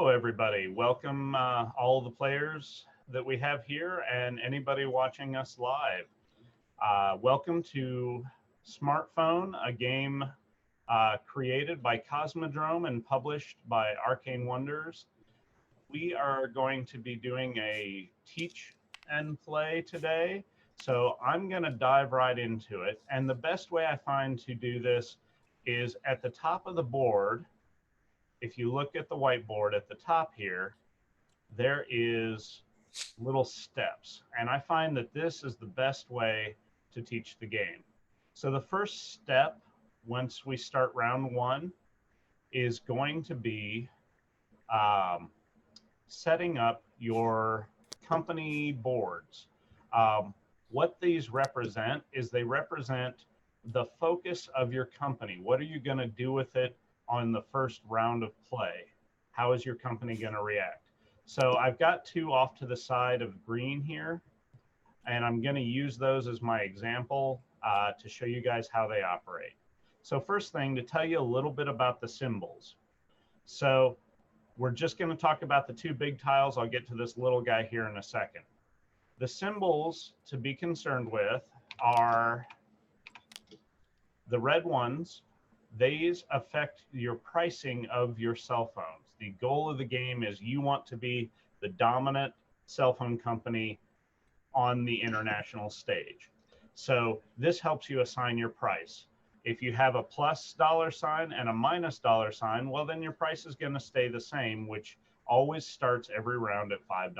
Everybody. Welcome all the players that we have here and anybody watching us live. Welcome to Smartphone, a game created by Cosmodrome and published by Arcane Wonders. We are going to be doing a teach and play today, so I'm going to dive right into it. And the best way I find to do this is at the top of the board. If you look at the whiteboard at the top here, there is little steps. And I find that this is the best way to teach the game. So the first step, once we start round one, is going to be setting up your company boards. What these represent is they represent the focus of your company. What are you going to do with it on the first round of play? How is your company going to react? So I've got two off to the side of green here, and I'm going to use those as my example to show you guys how they operate. So first thing, to tell you a little bit about the symbols. So we're just going to talk about the two big tiles. I'll get to this little guy here in a second. The symbols to be concerned with are the red ones. These affect your pricing of your cell phones. The goal of the game is you want to be the dominant cell phone company on the international stage. So this helps you assign your price. If you have a plus dollar sign and a minus dollar sign, well, then your price is going to stay the same, which always starts every round at $5.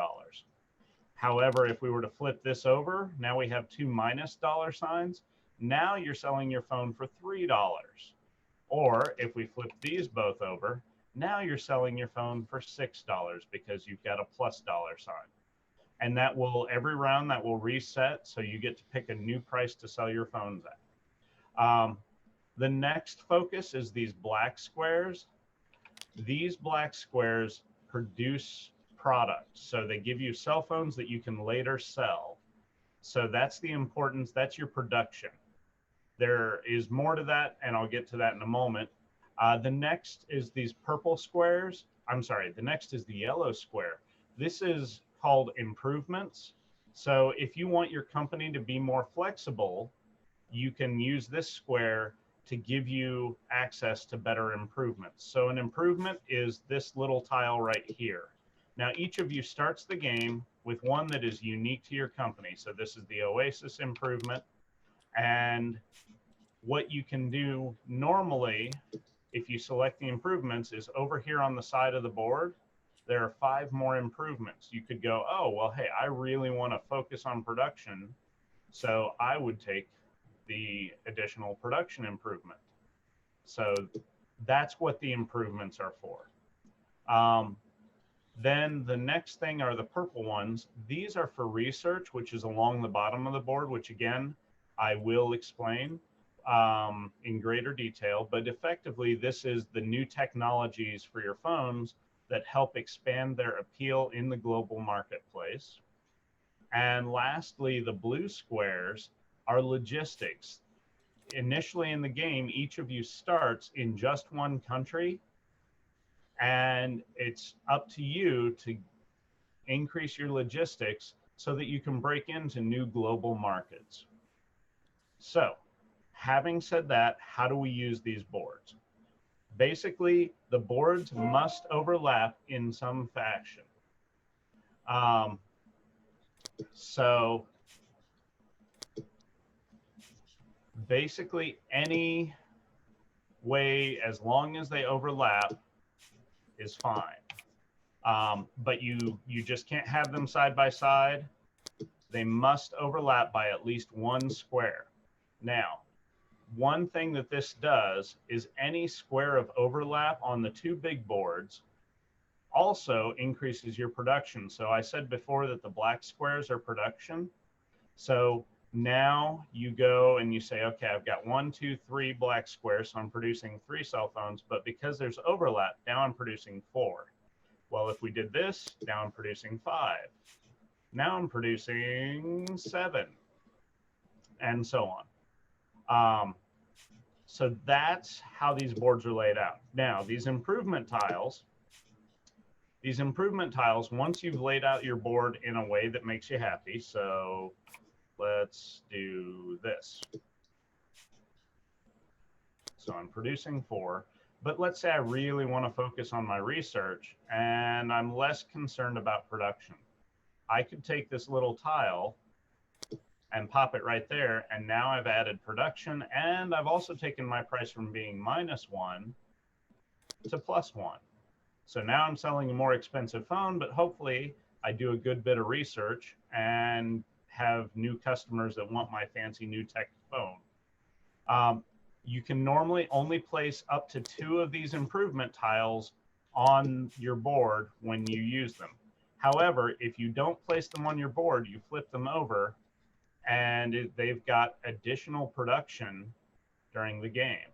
However, if we were to flip this over, now we have two minus dollar signs. Now you're selling your phone for $3. Or if we flip these both over, now you're selling your phone for $6 because you've got a plus dollar sign. And that will, every round, that will reset, so you get to pick a new price to sell your phones at. The next focus is these black squares. These black squares produce products. So they give you cell phones that you can later sell. So that's the importance, that's your production. There is more to that, and I'll get to that in a moment. The next is these purple squares. I'm sorry, the next is the yellow square. This is called improvements. So if you want your company to be more flexible, you can use this square to give you access to better improvements. So an improvement is this little tile right here. Now, each of you starts the game with one that is unique to your company. So this is the Oasis improvement. And what you can do normally, if you select the improvements, is over here on the side of the board, there are 5 more improvements. You could go, oh, well, hey, I really want to focus on production, so I would take the additional production improvement. So that's what the improvements are for. Then the next thing are the purple ones. These are for research, which is along the bottom of the board, which again, I will explain in greater detail, but effectively this is the new technologies for your phones that help expand their appeal in the global marketplace. And lastly, the blue squares are logistics. Initially in the game, each of you starts in just one country, and it's up to you to increase your logistics so that you can break into new global markets. So, having said that, how do we use these boards? Basically, the boards must overlap in some fashion. So basically, any way, as long as they overlap, is fine. But you just can't have them side by side. They must overlap by at least one square. Now, one thing that this does is any square of overlap on the two big boards also increases your production. So I said before that the black squares are production. So now you go and you say, okay, I've got 1, 2, 3 black squares, so I'm producing 3 cell phones, but because there's overlap, now I'm producing 4. Well, if we did this, now I'm producing 5. Now I'm producing 7, and so on. So that's how these boards are laid out. Now, these improvement tiles, These improvement tiles, once you've laid out your board in a way that makes you happy, so let's do this. So I'm producing 4, but let's say I really want to focus on my research and I'm less concerned about production. I could take this little tile and pop it right there, and now I've added production, and I've also taken my price from being -1 to +1. So now I'm selling a more expensive phone, but hopefully I do a good bit of research and have new customers that want my fancy new tech phone. You can normally only place up to 2 of these improvement tiles on your board when you use them. However, if you don't place them on your board, you flip them over, and they've got additional production during the game.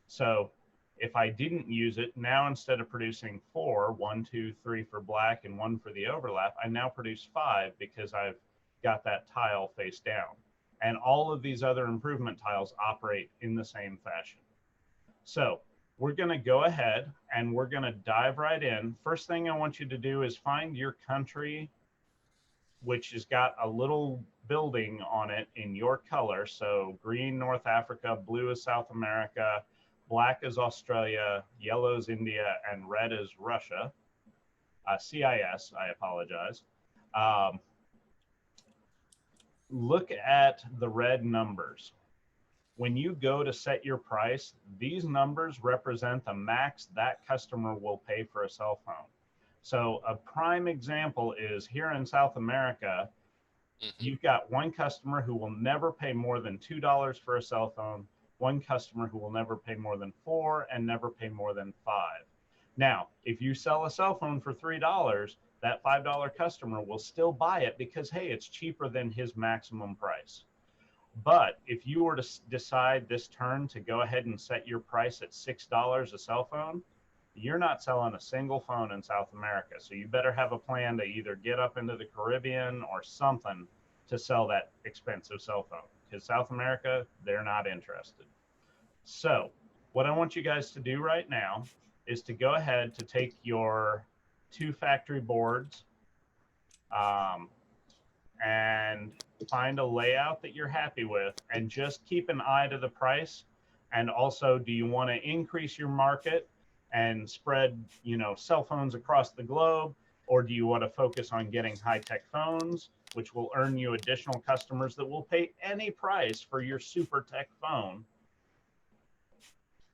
So if I didn't use it, now instead of producing 4, 1, 2, 3 for black and 1 for the overlap, I now produce 5 because I've got that tile face down. And all of these other improvement tiles operate in the same fashion. So we're going to go ahead and we're going to dive right in. First thing I want you to do is find your country, which has got a little building on it in your color. So green, North Africa, blue is South America, black is Australia, yellow is India, and red is Russia. CIS, I apologize. Look at the red numbers. When you go to set your price, these numbers represent the max that customer will pay for a cell phone. So a prime example is here in South America, you've got one customer who will never pay more than $2 for a cell phone, one customer who will never pay more than $4, and never pay more than $5. Now, if you sell a cell phone for $3, that $5 customer will still buy it because, hey, it's cheaper than his maximum price. But if you were to decide this turn to go ahead and set your price at $6 a cell phone, you're not selling a single phone in South America. So you better have a plan to either get up into the Caribbean or something to sell that expensive cell phone, because South America, they're not interested. So what I want you guys to do right now is to go ahead to take your 2 factory boards and find a layout that you're happy with, and just keep an eye to the price. And also, do you want to increase your market and spread, cell phones across the globe, or do you want to focus on getting high-tech phones, which will earn you additional customers that will pay any price for your super tech phone?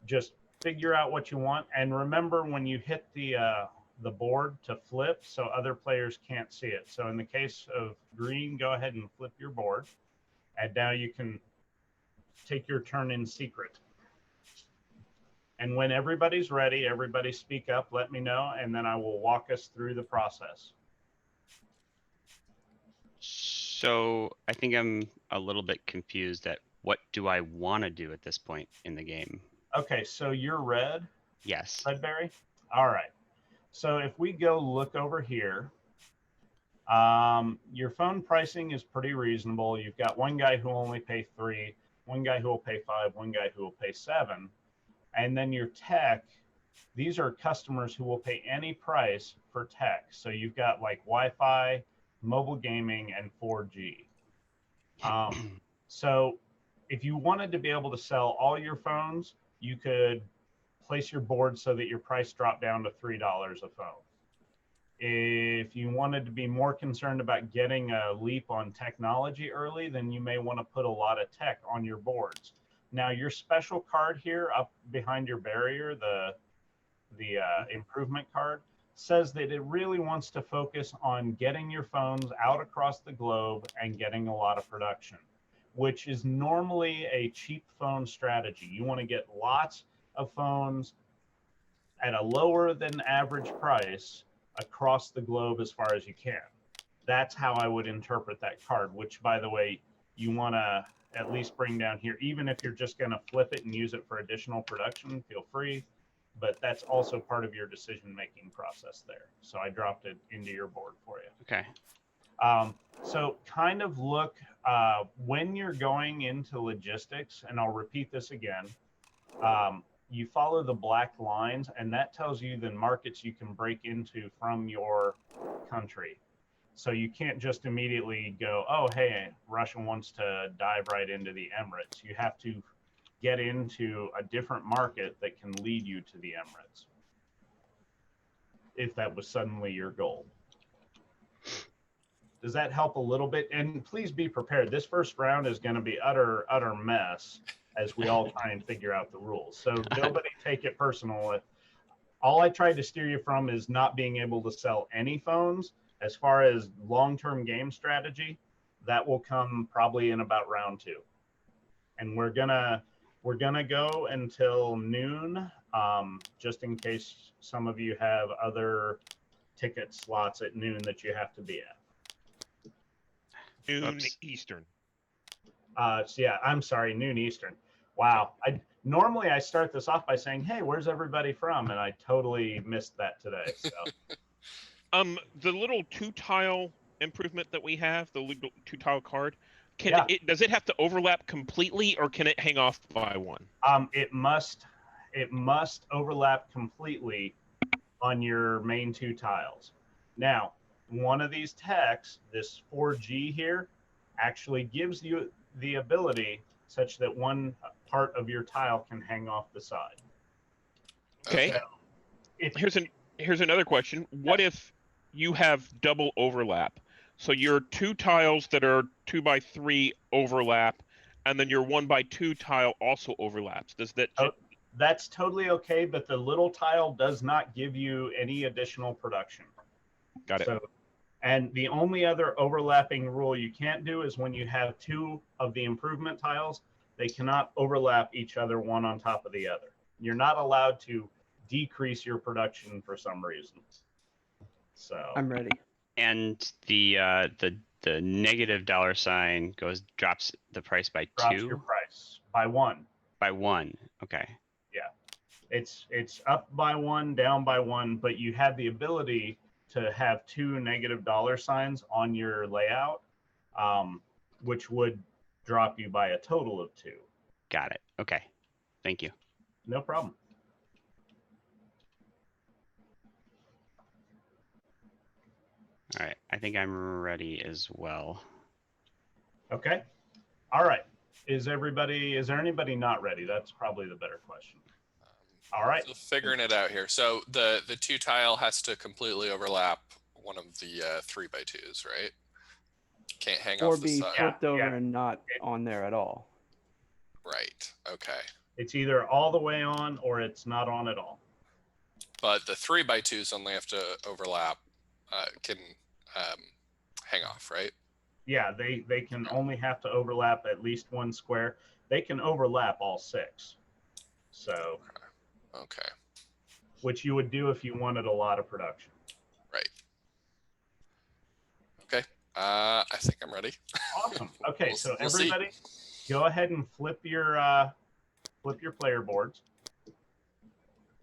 Just figure out what you want, and remember when you hit the board to flip so other players can't see it. So in the case of green, go ahead and flip your board, and now you can take your turn in secret. And when everybody's ready, everybody speak up, let me know, and then I will walk us through the process. So I think I'm a little bit confused at what do I want to do at this point in the game? Okay, so you're red? Yes. Redberry? All right. So if we go look over here, your phone pricing is pretty reasonable. You've got one guy who will only pay 3, one guy who will pay 5, one guy who will pay 7. And then your tech, these are customers who will pay any price for tech. So you've got like Wi-Fi, mobile gaming, and 4G. So if you wanted to be able to sell all your phones, you could place your board so that your price dropped down to $3 a phone. If you wanted to be more concerned about getting a leap on technology early, then you may want to put a lot of tech on your boards. Now, your special card here up behind your barrier, the improvement card, says that it really wants to focus on getting your phones out across the globe and getting a lot of production, which is normally a cheap phone strategy. You want to get lots of phones at a lower than average price across the globe as far as you can. That's how I would interpret that card, which, by the way, you want to at least bring down here. Even if you're just going to flip it and use it for additional production, feel free, but that's also part of your decision-making process there. So I dropped it into your board for you. Okay. So kind of look, when you're going into logistics, and I'll repeat this again, you follow the black lines, and that tells you the markets you can break into from your country. So you can't just immediately go, oh, hey, Russia wants to dive right into the Emirates. You have to get into a different market that can lead you to the Emirates, if that was suddenly your goal. Does that help a little bit? And please be prepared. This first round is going to be utter mess as we all try and figure out the rules. So nobody take it personal. All I tried to steer you from is not being able to sell any phones. As far as long-term game strategy, that will come probably in about round 2. And we're gonna go until noon, just in case some of you have other ticket slots at noon that you have to be at. Noon Eastern. So yeah, I'm sorry, noon Eastern. Wow. Normally I start this off by saying, hey, where's everybody from? And I totally missed that today. So The little 2-tile improvement that we have, the little 2-tile card, does it have to overlap completely, or can it hang off by one? It must overlap completely on your main 2 tiles. Now, one of these techs, this 4G here, actually gives you the ability such that one part of your tile can hang off the side. Okay. So here's another question. What if you have double overlap? So your 2 tiles that are 2x3 overlap, and then your 1x2 tile also overlaps. Does that? That's totally okay, but the little tile does not give you any additional production. Got it. So, and the only other overlapping rule you can't do is when you have 2 of the improvement tiles, they cannot overlap each other one on top of the other. You're not allowed to decrease your production for some reason. So I'm ready. And the negative $ drops the price by 2. Drops your price by 1. By 1. Okay. Yeah, it's up by 1, down by 1, but you have the ability to have 2 negative $ on your layout, which would drop you by a total of 2. Got it. Okay. Thank you. No problem. All right. I think I'm ready as well. Okay. All right. Is there anybody not ready? That's probably the better question. All right. Still figuring it out here. So the 2 tile has to completely overlap one of the 3x2s, right? Can't hang Or off the be side. flipped over and not on there at all. Right. Okay. It's either all the way on or it's not on at all. But the 3x2s only have to overlap. Can hang off, right? Yeah, they can only have to overlap at least 1 square. They can overlap all 6. So. Okay. Which you would do if you wanted a lot of production. Right. Okay. I think I'm ready. Awesome. Okay, so we'll everybody, go ahead and flip your player boards.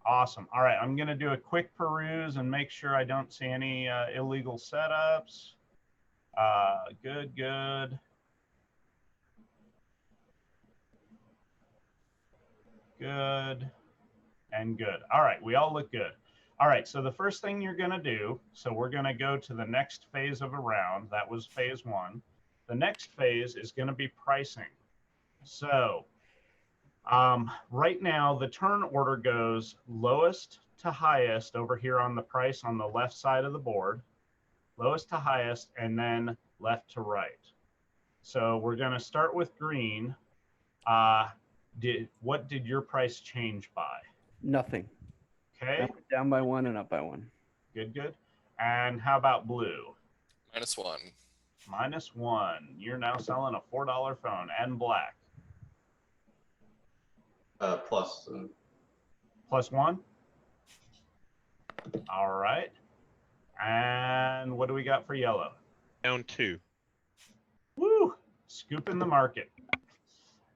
Awesome. All right, I'm going to do a quick peruse and make sure I don't see any illegal setups. Good. Good. And good. All right, we all look good. All right, so the first thing you're going to do, so we're going to go to the next phase of a round. That was phase 1. The next phase is going to be pricing. So right now, the turn order goes lowest to highest over here on the price on the left side of the board, lowest to highest, and then left to right. So we're going to start with green. What did your price change by? Nothing. Okay. Down by 1 and up by 1. Good. And how about blue? -1. -1. You're now selling a $4 phone. And black? +1. All right. And what do we got for yellow? Down 2. Woo! Scooping the market.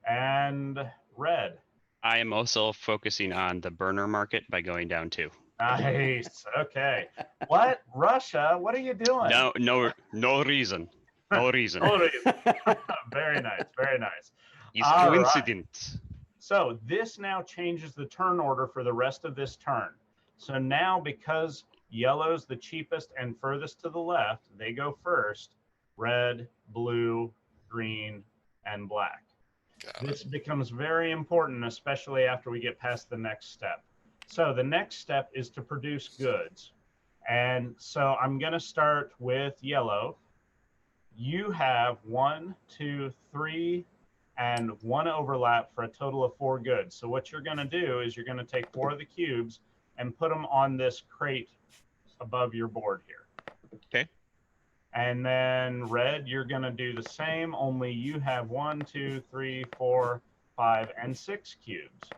And red. I am also focusing on the burner market by going down 2. Nice. Okay. What? Russia? What are you doing? No reason. No reason. Totally. Very nice. It's All coincidence. So this now changes the turn order for the rest of this turn. So now, because yellow's the cheapest and furthest to the left, they go first. Red, blue, green, and black. This becomes very important, especially after we get past the next step. So the next step is to produce goods. And so I'm going to start with yellow. You have 1, 2, 3, and 1 overlap for a total of 4 goods. So what you're going to do is you're going to take 4 of the cubes and put them on this crate above your board here. Okay. And then red, you're going to do the same, only you have 1, 2, 3, 4, 5, and 6 cubes.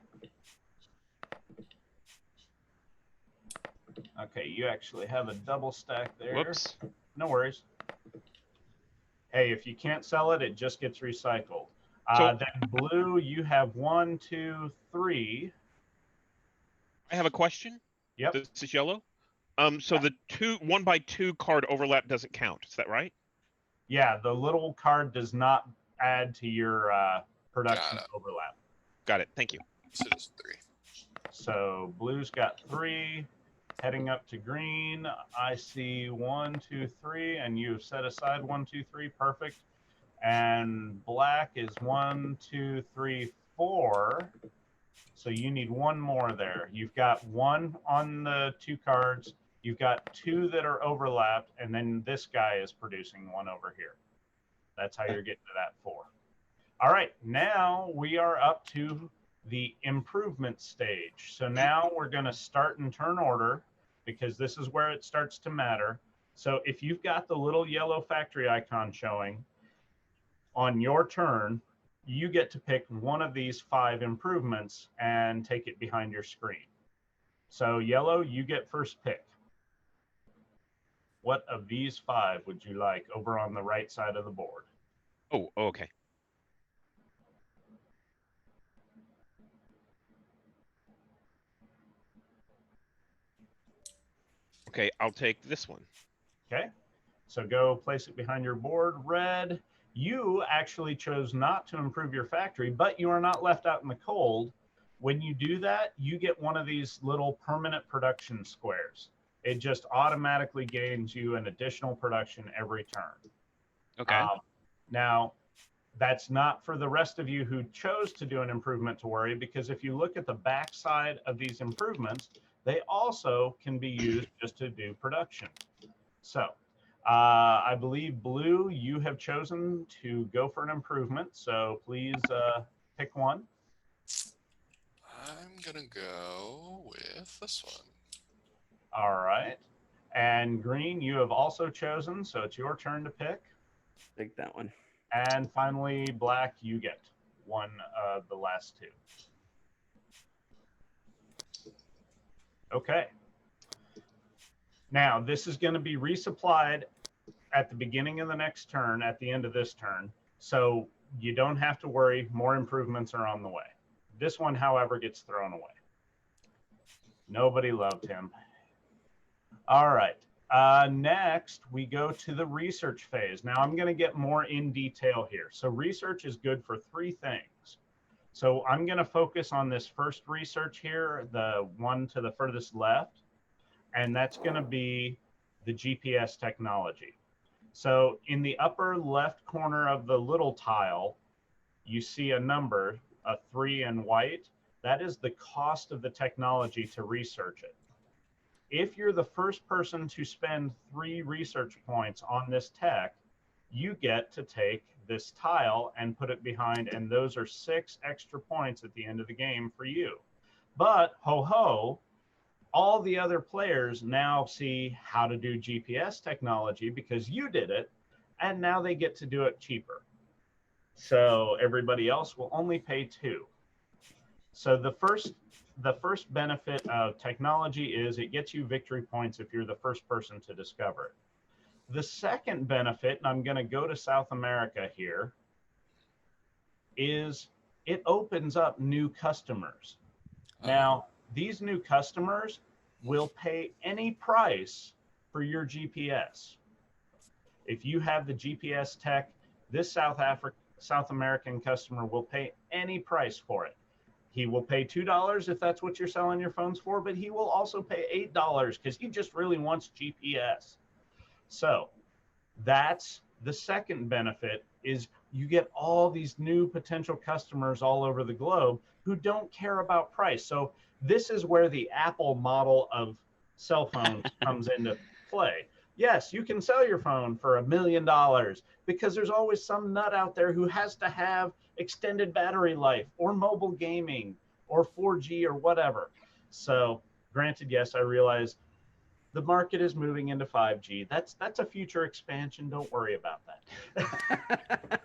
Okay, you actually have a double stack there. Whoops. No worries. Hey, if you can't sell it, it just gets recycled. Then blue, you have 1, 2, 3. I have a question. Yep. This is yellow. So the 1 by 2 card overlap doesn't count. Is that right? Yeah, the little card does not add to your production overlap. Got it. Thank you. So just 3. So blue's got 3. Heading up to green, I see 1, 2, 3, and you've set aside 1, 2, 3. Perfect. And black is 1, 2, 3, 4. So you need 1 more there. You've got 1 on the 2 cards. You've got 2 that are overlapped, and then this guy is producing 1 over here. That's how you're getting to that 4. All right, now we are up to the improvement stage. So now we're going to start in turn order, because this is where it starts to matter. So if you've got the little yellow factory icon showing, on your turn, you get to pick one of these 5 improvements and take it behind your screen. So yellow, you get first pick. What of these 5 would you like over on the right side of the board? Oh, okay. Okay, I'll take this one. Okay, so go place it behind your board. Red, you actually chose not to improve your factory, but you are not left out in the cold. When you do that, you get one of these little permanent production squares. It just automatically gains you an additional production every turn. Okay. Now, that's not for the rest of you who chose to do an improvement to worry, because if you look at the back side of these improvements, they also can be used just to do production. So I believe blue, you have chosen to go for an improvement. So please pick one. I'm going to go with this one. All right. And green, you have also chosen. So it's your turn to pick. Take that one. And finally, black, you get one of the last 2. Okay. Now, this is going to be resupplied at the beginning of the next turn, at the end of this turn. So you don't have to worry. More improvements are on the way. This one, however, gets thrown away. Nobody loved him. All right. Next, we go to the research phase. Now, I'm going to get more in detail here. So research is good for 3 things. So I'm going to focus on this first research here, the one to the furthest left, and that's going to be the GPS technology. So in the upper left corner of the little tile, you see a number, a 3 in white. That is the cost of the technology to research it. If you're the first person to spend 3 research points on this tech, you get to take this tile and put it behind, and those are 6 extra points at the end of the game for you. But ho ho, all the other players now see how to do GPS technology because you did it, and now they get to do it cheaper. So everybody else will only pay 2. So the first benefit of technology is it gets you victory points if you're the first person to discover it. The second benefit, and I'm going to go to South America here, is it opens up new customers. Now, these new customers will pay any price for your GPS. If you have the GPS tech, this South American customer will pay any price for it. He will pay $2 if that's what you're selling your phones for, but he will also pay $8 because he just really wants GPS. So that's the second benefit, is you get all these new potential customers all over the globe who don't care about price. So this is where the Apple model of cell phones comes into play. Yes, you can sell your phone for $1 million because there's always some nut out there who has to have extended battery life or mobile gaming or 4G or whatever. So granted, yes, I realize the market is moving into 5G. That's a future expansion. Don't worry about that.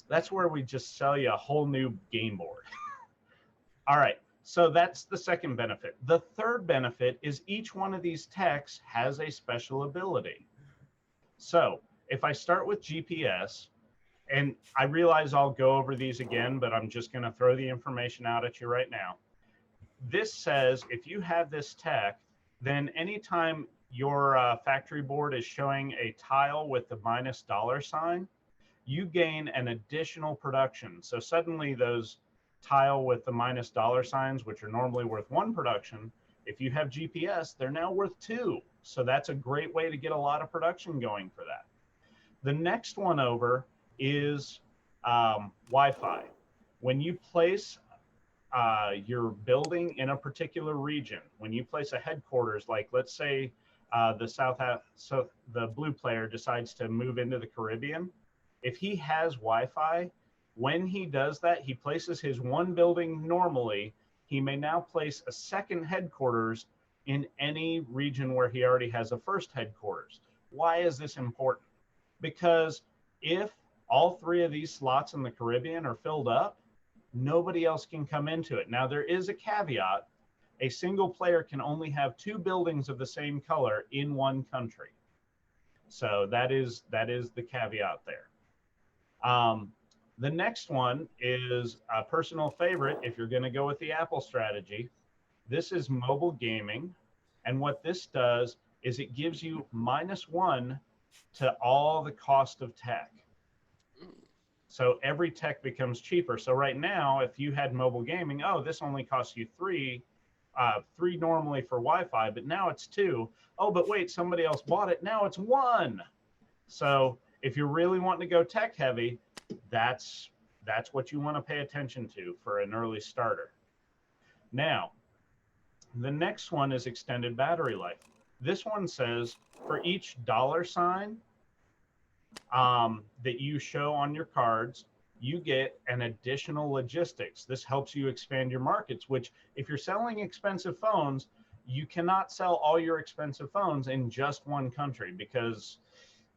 That's where we just sell you a whole new game board. All right. So that's the second benefit. The third benefit is each one of these techs has a special ability. So if I start with GPS, and I realize I'll go over these again, but I'm just going to throw the information out at you right now. This says if you have this tech, then anytime your factory board is showing a tile with the -$sign, you gain an additional production. So suddenly those tile with the -$signs, which are normally worth 1 production, if you have GPS, they're now worth 2. So that's a great way to get a lot of production going for that. The next one over is Wi-Fi. When you place your building in a particular region, when you place a headquarters, like let's say the blue player decides to move into the Caribbean, if he has Wi-Fi, when he does that, he places his one building normally, he may now place a second headquarters in any region where he already has a first headquarters. Why is this important? Because if all 3 of these slots in the Caribbean are filled up, nobody else can come into it. Now, there is a caveat. A single player can only have 2 buildings of the same color in one country. So that is the caveat there. The next one is a personal favorite if you're going to go with the Apple strategy. This is mobile gaming. And what this does is it gives you -1 to all the cost of tech. So every tech becomes cheaper. So right now, if you had mobile gaming, oh, this only costs you 3 normally for Wi-Fi, but now it's 2. Oh, but wait, somebody else bought it. Now it's 1. So if you're really wanting to go tech heavy, that's what you want to pay attention to for an early starter. Now, the next one is extended battery life. This one says for each $sign that you show on your cards, you get an additional logistics. This helps you expand your markets, which if you're selling expensive phones, you cannot sell all your expensive phones in just one country because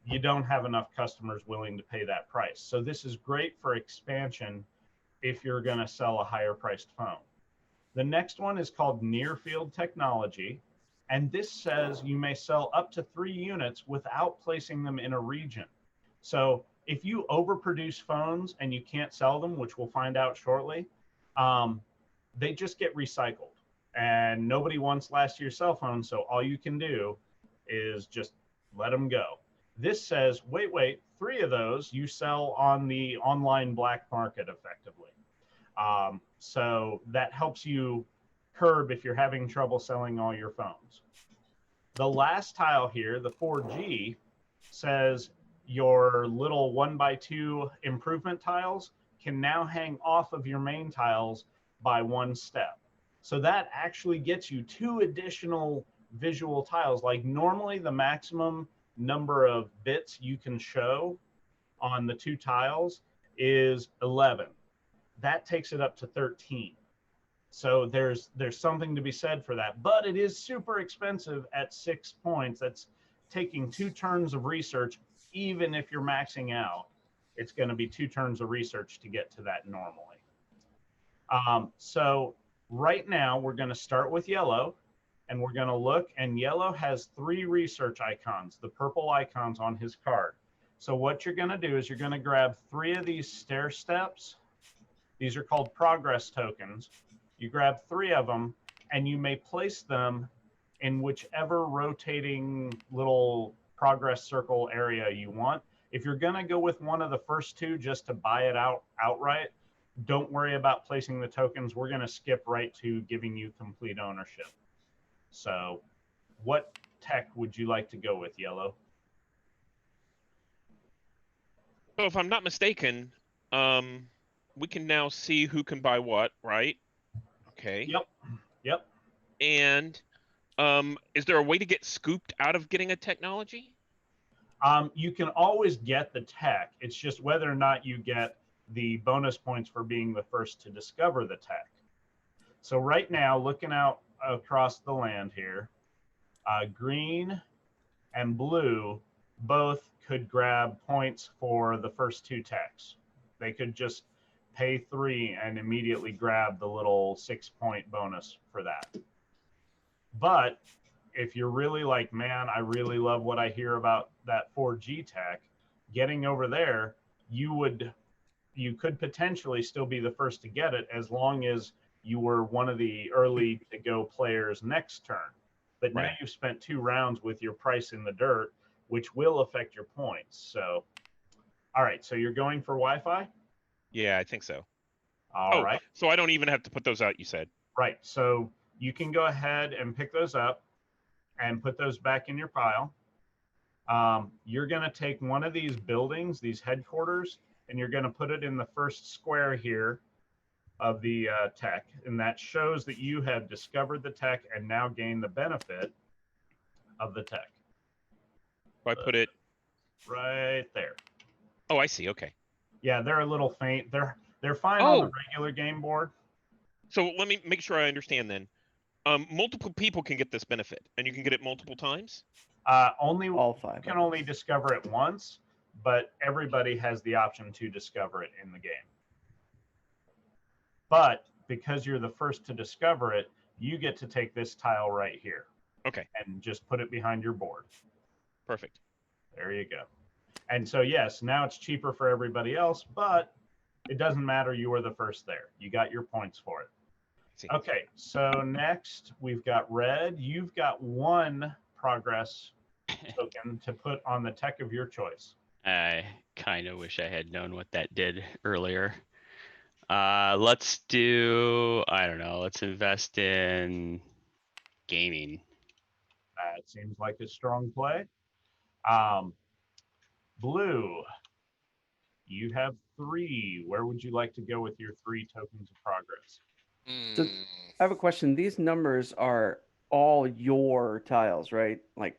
you don't have enough customers willing to pay that price. So this is great for expansion if you're going to sell a higher priced phone. The next one is called near field technology. And this says you may sell up to 3 units without placing them in a region. So if you overproduce phones and you can't sell them, which we'll find out shortly, they just get recycled. And nobody wants last year's cell phone, so all you can do is just let them go. This says, wait, 3 of those you sell on the online black market effectively. So that helps you curb if you're having trouble selling all your phones. The last tile here, the 4G, says your little 1x2 improvement tiles can now hang off of your main tiles by 1 step. So that actually gets you 2 additional visual tiles. Like normally the maximum number of bits you can show on the 2 tiles is 11. That takes it up to 13. So there's something to be said for that, but it is super expensive at 6 points. That's taking 2 turns of research. Even if you're maxing out, it's going to be 2 turns of research to get to that normally. So right now we're going to start with yellow, and we're going to look, and yellow has 3 research icons, the purple icons on his card. So what you're going to do is you're going to grab 3 of these stair steps. These are called progress tokens. You grab 3 of them, and you may place them in whichever rotating little progress circle area you want. If you're going to go with one of the first 2 just to buy it outright, don't worry about placing the tokens. We're going to skip right to giving you complete ownership. So what tech would you like to go with, Yellow? So if I'm not mistaken, we can now see who can buy what, right? Okay. Yep. And is there a way to get scooped out of getting a technology? You can always get the tech. It's just whether or not you get the bonus points for being the first to discover the tech. So right now, looking out across the land here, green and blue both could grab points for the first two techs. They could just pay 3 and immediately grab the little 6-point bonus for that. But if you're really like, man, I really love what I hear about that 4G tech, getting over there, you could potentially still be the first to get it as long as you were one of the early to go players next turn. But now you've spent 2 rounds with your price in the dirt, which will affect your points. So, all right. So you're going for Wi-Fi? Yeah, I think so. All right. So I don't even have to put those out, you said? Right. So you can go ahead and pick those up and put those back in your pile. You're going to take one of these buildings, these headquarters, and you're going to put it in the first square here of the tech. And that shows that you have discovered the tech and now gain the benefit of the tech. I put it right there. Oh, I see. Okay. Yeah, they're a little faint. They're fine on the regular game board. So let me make sure I understand then. Multiple people can get this benefit, and you can get it multiple times? Only All 5. You can only discover it once, but everybody has the option to discover it in the game. But because you're the first to discover it, you get to take this tile right here. Okay. And just put it behind your board. Perfect. There you go. And so, yes, now it's cheaper for everybody else, but it doesn't matter. You were the first there. You got your points for it. Okay, so next we've got red. You've got 1 progress token to put on the tech of your choice. I kind of wish I had known what that did earlier. Let's do, I don't know, let's invest in gaming. That seems like a strong play. Blue, you have 3. Where would you like to go with your 3 tokens of progress? So I have a question. These numbers are all your tiles, right? Like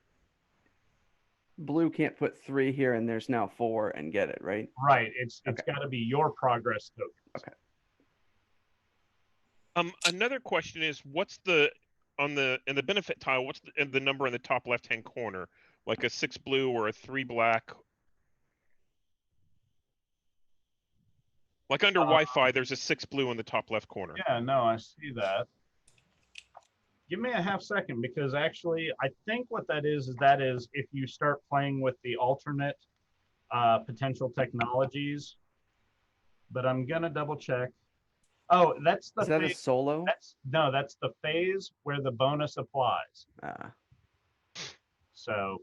blue can't put 3 here and there's now 4 and get it, right? Right. It's got to be your progress tokens. Okay. Another question is, what's the in the benefit tile? What's the number in the top left-hand corner? Like a 6 blue or a 3 black? Like under Wi-Fi, there's a 6 blue in the top left corner. Yeah, no, I see that. Give me a half second because actually I think what that is if you start playing with the alternate potential technologies, but I'm going to double check. Oh, that's the Is that a solo? That's the phase where the bonus applies. So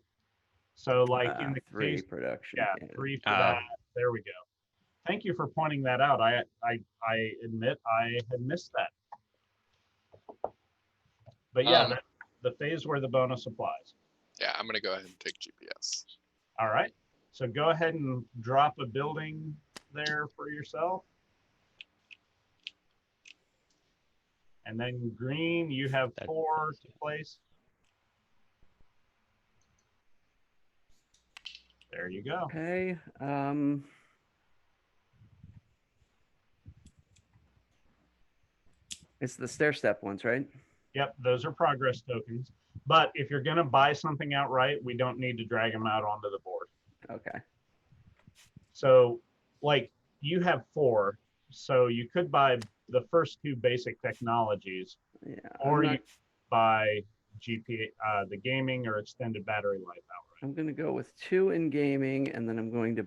like in the 3 case, production. yeah, 3 for that. There we go. Thank you for pointing that out. I admit I had missed that. But yeah, the phase where the bonus applies. Yeah, I'm going to go ahead and take GPS. All right. So go ahead and drop a building there for yourself. And then green, you have 4 to place. There you go. Okay. It's the stair step ones, right? Yep, those are progress tokens. But if you're going to buy something outright, we don't need to drag them out onto the board. Okay. So, like, you have 4, so you could buy the first 2 basic technologies, or you buy the gaming or extended battery life outright. I'm going to go with 2 in gaming, and then I'm going to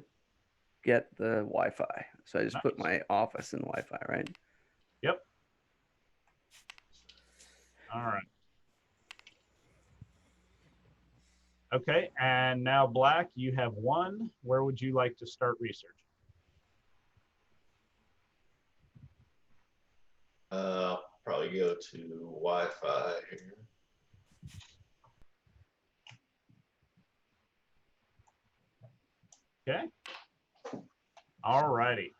get the Wi-Fi. So I just put my office in Wi-Fi, right? Yep. All right. Okay, and now black, you have 1. Where would you like to start research? Probably go to Wi-Fi here. Okay. All righty.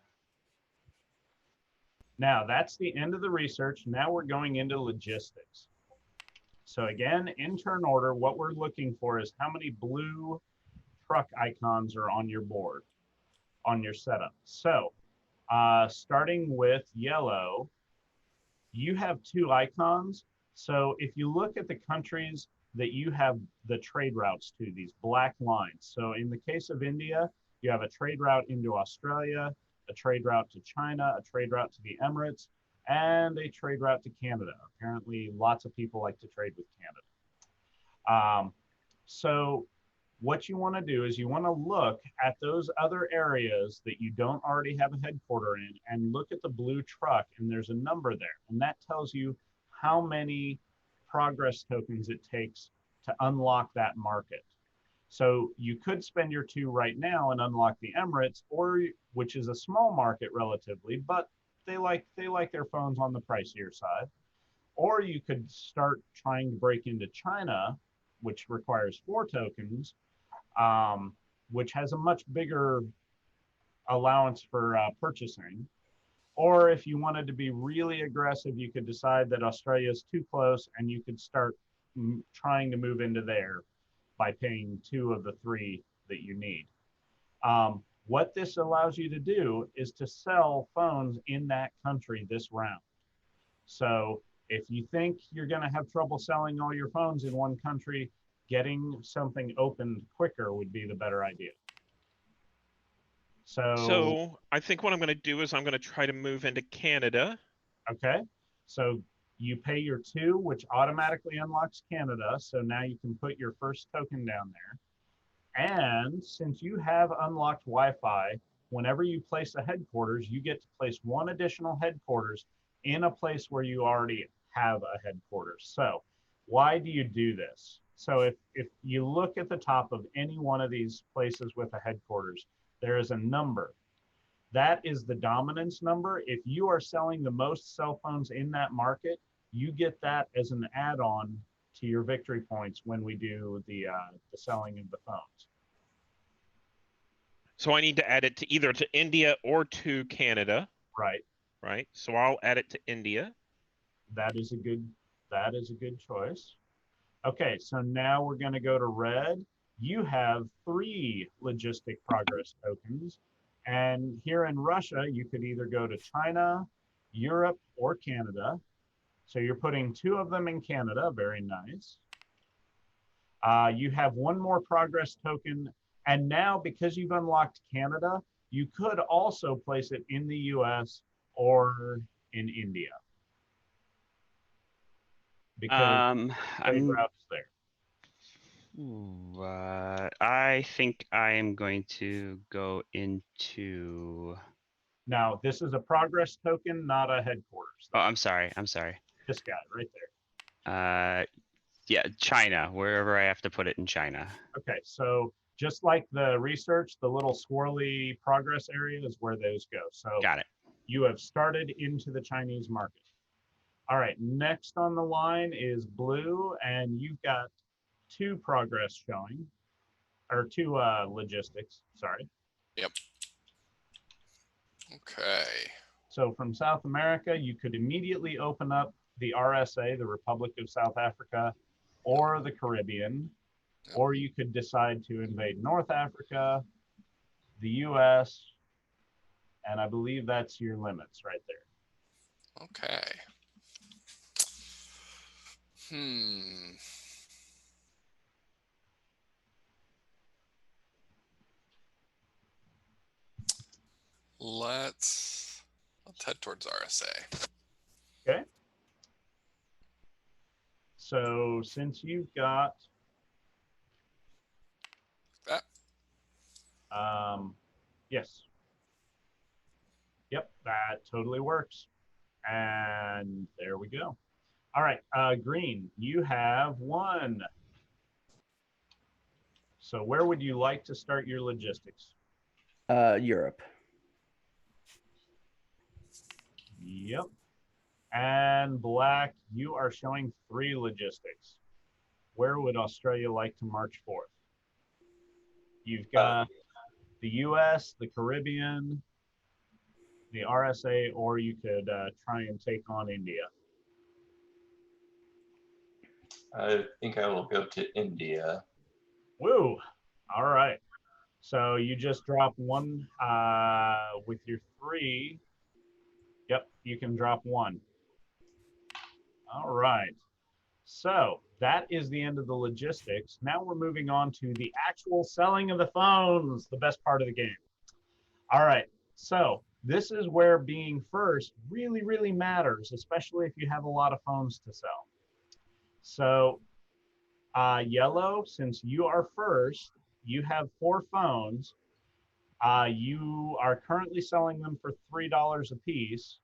Now that's the end of the research. Now we're going into logistics. So again, in turn order, what we're looking for is how many blue truck icons are on your board, on your setup. So starting with yellow, you have 2 icons. So if you look at the countries that you have the trade routes to, these black lines. So in the case of India, you have a trade route into Australia, a trade route to China, a trade route to the Emirates, and a trade route to Canada. Apparently, lots of people like to trade with Canada. So what you want to do is you want to look at those other areas that you don't already have a headquarter in and look at the blue truck, and there's a number there. And that tells you how many progress tokens it takes to unlock that market. So you could spend your 2 right now and unlock the Emirates, or which is a small market relatively, but they like their phones on the pricier side. Or you could start trying to break into China, which requires 4 tokens, which has a much bigger allowance for purchasing. Or if you wanted to be really aggressive, you could decide that Australia is too close and you could start trying to move into there by paying 2 of the 3 that you need. What this allows you to do is to sell phones in that country this round. So if you think you're going to have trouble selling all your phones in one country, getting something opened quicker would be the better idea. So I think what I'm going to do is I'm going to try to move into Canada. Okay. So you pay your 2, which automatically unlocks Canada. So now you can put your first token down there. And since you have unlocked Wi-Fi, whenever you place a headquarters, you get to place 1 additional headquarters in a place where you already have a headquarters. So why do you do this? So if you look at the top of any one of these places with a headquarters, there is a number. That is the dominance number. If you are selling the most cell phones in that market, you get that as an add-on to your victory points when we do the selling of the phones. So I need to add it to either to India or to Canada. Right. Right. So I'll add it to India. That is a good choice. Okay, so now we're going to go to red. You have 3 logistic progress tokens. And here in Russia, you could either go to China, Europe, or Canada. So you're putting 2 of them in Canada. Very nice. You have 1 more progress token. And now, because you've unlocked Canada, you could also place it in the US or in India. Because trade routes there. I think I am going to go into. Now, this is a progress token, not a headquarters. Oh, I'm sorry. This guy right there. Yeah, China, wherever I have to put it in China. Okay, so just like the research, the little swirly progress area is where those go. So got it. You have started into the Chinese market. All right, next on the line is blue, and you've got 2 progress showing, or 2 logistics, sorry. Yep. Okay. So from South America, you could immediately open up the RSA, the Republic of South Africa, or the Caribbean, or you could decide to invade North Africa, the US, and I believe that's your limits right there. Okay. Let's head towards RSA. Okay. So since you've got that, yes. Yep, that totally works. And there we go. All right, green, you have 1. So where would you like to start your logistics? Europe. Yep. And black, you are showing 3 logistics. Where would Australia like to march forth? You've got the US, the Caribbean, the RSA, or you could try and take on India. I think I will go to India. Woo! All right. So you just drop 1 with your 3. Yep, you can drop 1. All right. So that is the end of the logistics. Now we're moving on to the actual selling of the phones, the best part of the game. All right. So this is where being first really, really matters, especially if you have a lot of phones to sell. So yellow, since you are first, you have 4 phones. You are currently selling them for $3 a piece.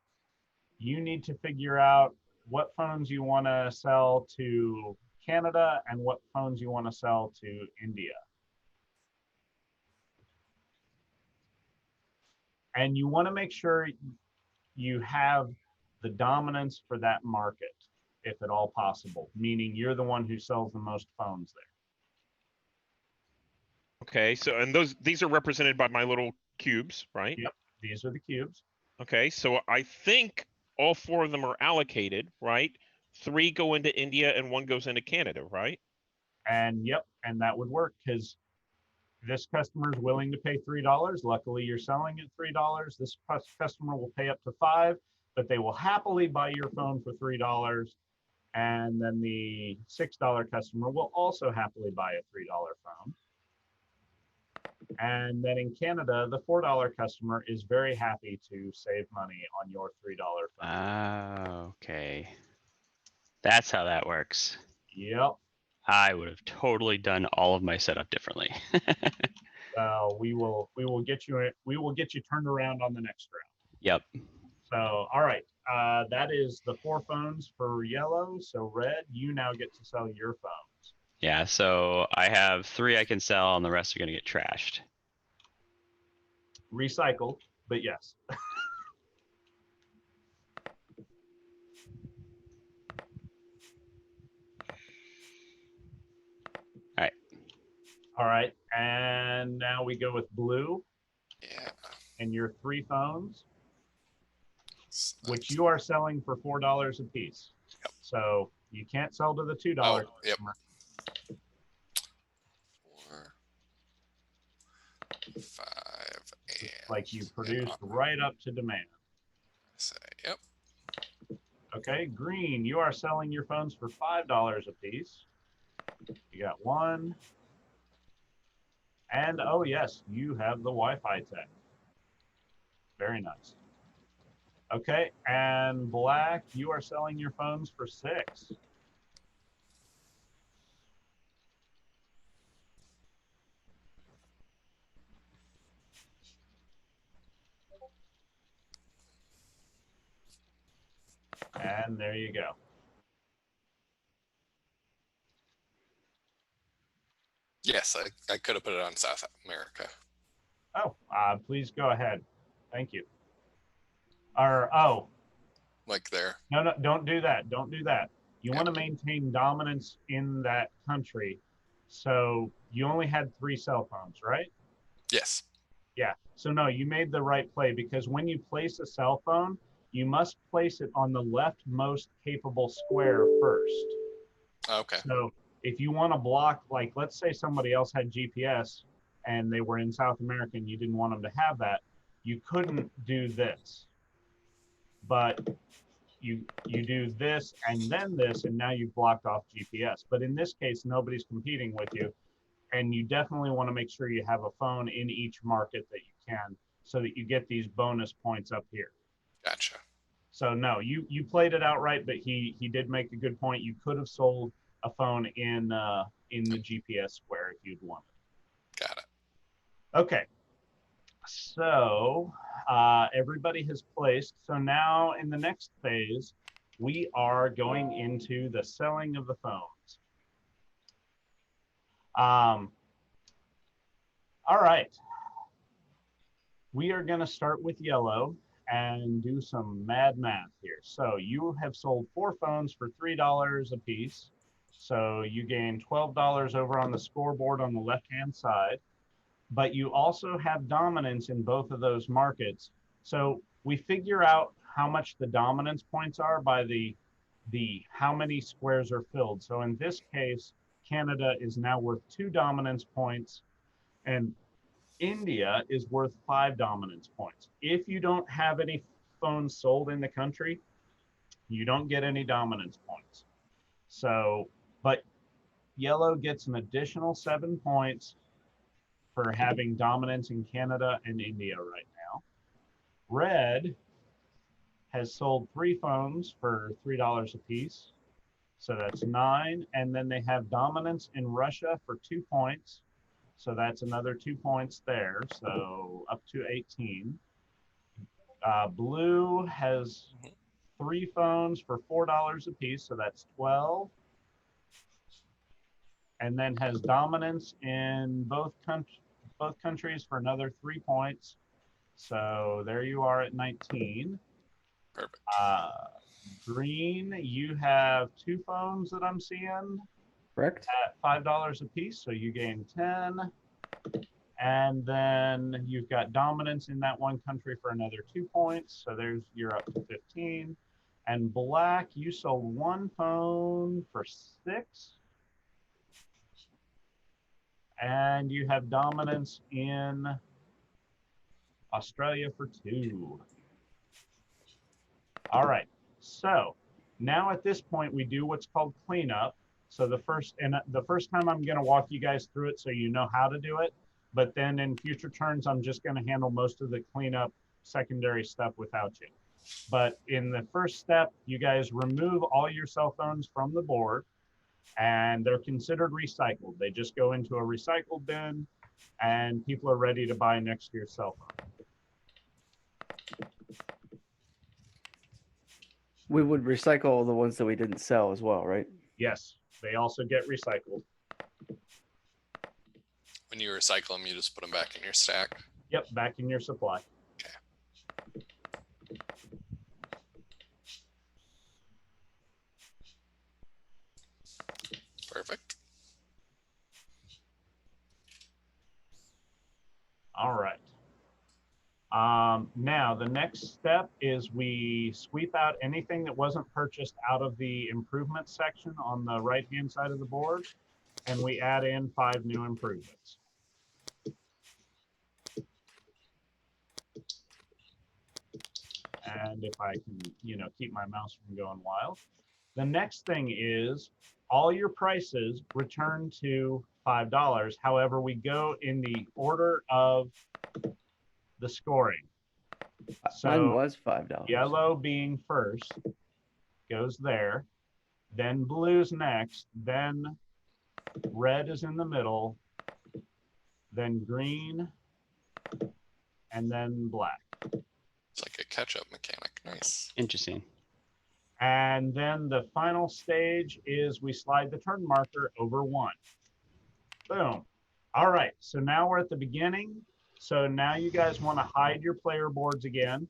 You need to figure out what phones you want to sell to Canada and what phones you want to sell to India. And you want to make sure you have the dominance for that market, if at all possible, meaning you're the one who sells the most phones there. Okay, so and these are represented by my little cubes, right? Yep, these are the cubes. Okay, so I think all 4 of them are allocated, right? 3 go into India and 1 goes into Canada, right? And yep, and that would work because this customer is willing to pay $3. Luckily, you're selling at $3. This customer will pay up to $5, but they will happily buy your phone for $3. And then the $6 customer will also happily buy a $3 phone. And then in Canada, the $4 customer is very happy to save money on your $3 phone. Okay. That's how that works. Yep. I would have totally done all of my setup differently. We will get you turned around on the next round. Yep. So, all right, that is the 4 phones for yellow. So red, you now get to sell your phones. Yeah, so I have 3 I can sell and the rest are going to get trashed. Recycled, but yes. All right. All right, and now we go with blue. Yeah. And your 3 phones, which Nice. you are selling for $4 a piece. Yep. So you can't sell to the $2 Oh, yep. customer. 4, 5, and Like you produced right up to demand. say, yep. Okay, green, you are selling your phones for $5 a piece. You got 1. And oh yes, you have the Wi-Fi tech. Very nice. Okay, and black, you are selling your phones for 6. And there you go. Yes, I could have put it on South America. Oh, please go ahead. Thank you. Or, oh. Like there. No, don't do that. Don't do that. You want to maintain dominance in that country. So you only had 3 cell phones, right? Yes. Yeah. So no, you made the right play because when you place a cell phone, you must place it on the leftmost capable square first. Okay. So if you want to block, like let's say somebody else had GPS and they were in South America and you didn't want them to have that, you couldn't do this. But you do this and then this, and now you've blocked off GPS. But in this case, nobody's competing with you. And you definitely want to make sure you have a phone in each market that you can so that you get these bonus points up here. Gotcha. So no, you played it out right, but he did make a good point. You could have sold a phone in the GPS square if you'd wanted. Got it. Okay. So everybody has placed. So now in the next phase, we are going into the selling of the phones. All right. We are going to start with yellow. and do some mad math here. So you have sold 4 phones for $3 a piece. So you gain $12 over on the scoreboard on the left-hand side, but you also have dominance in both of those markets. So we figure out how much the dominance points are by the how many squares are filled. So in this case, Canada is now worth 2 dominance points, and India is worth 5 dominance points. If you don't have any phones sold in the country, you don't get any dominance points. So, but yellow gets an additional 7 points for having dominance in Canada and India right now. Red has sold 3 phones for $3 a piece. So that's 9. And then they have dominance in Russia for 2 points. So that's another 2 points there. So up to 18. Blue has 3 phones for $4 a piece. So that's 12. And then has dominance in both countries for another 3 points. So there you are at 19. Perfect. Green, you have 2 phones that I'm seeing Correct. at $5 a piece, so you gain 10. And then you've got dominance in that one country for another 2 points, so you're up to 15. And black, you sold 1 phone for 6. And you have dominance in Australia for 2. All right, so now at this point we do what's called cleanup. So the first time I'm going to walk you guys through it so you know how to do it, but then in future turns I'm just going to handle most of the cleanup secondary stuff without you. But in the first step, you guys remove all your cell phones from the board, and they're considered recycled. They just go into a recycle bin, and people are ready to buy next to your cell phone. We would recycle the ones that we didn't sell as well, right? Yes, they also get recycled. When you recycle them, you just put them back in your stack. Yep, back in your supply. Okay. Perfect. All right. Now, the next step is we sweep out anything that wasn't purchased out of the improvement section on the right-hand side of the board, and we add in 5 new improvements. And if I can, keep my mouse from going wild. The next thing is all your prices return to $5. However, we go in the order of the scoring. So mine was $5. yellow being first goes there, then blue's next, then red is in the middle, then green, and then black. It's like a catch-up mechanic. Nice. Interesting. And then the final stage is we slide the turn marker over 1. Boom. All right, so now we're at the beginning. So now you guys want to hide your player boards again.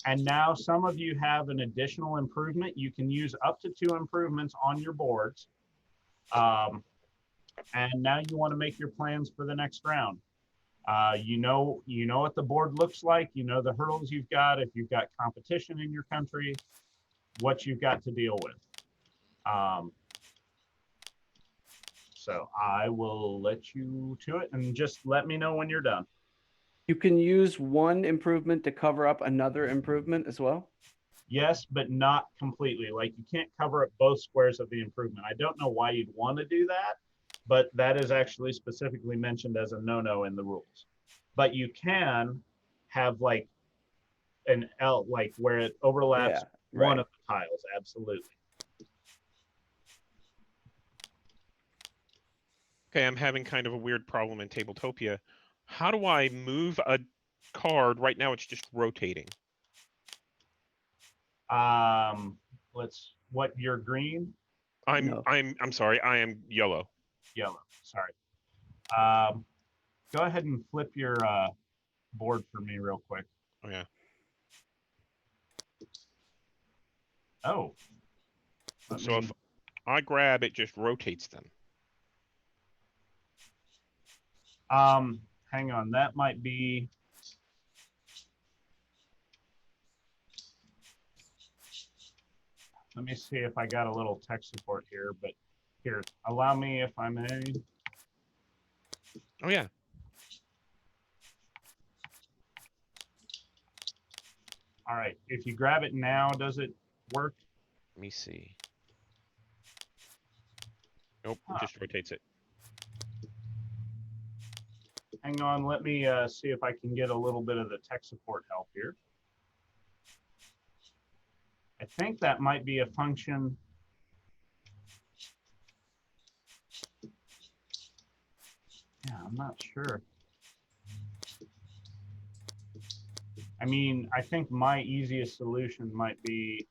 And now some of you have an additional improvement. You can use up to 2 improvements on your boards. And now you want to make your plans for the next round. You know what the board looks like. You know the hurdles you've got. If you've got competition in your country, what you've got to deal with. So I will let you to it, and just let me know when you're done. You can use one improvement to cover up another improvement as well? Yes, but not completely. Like, you can't cover up both squares of the improvement. I don't know why you'd want to do that, but that is actually specifically mentioned as a no-no in the rules. But you can have like an L, like where it overlaps one of the tiles. Absolutely. Okay, I'm having kind of a weird problem in Tabletopia. How do I move a card? Right now it's just rotating. You're green? I'm sorry, I am yellow. Yellow, sorry. Go ahead and flip your board for me real quick. Oh yeah. Oh. So if I grab, it just rotates them. Hang on, that might be. Let me see if I got a little tech support here, but here, allow me if I may. Oh yeah. All right, if you grab it now, does it work? Let me see. Nope, it just rotates it. Hang on, let me see if I can get a little bit of the tech support help here. I think that might be a function. Yeah, I'm not sure. I mean, I think my easiest solution might be.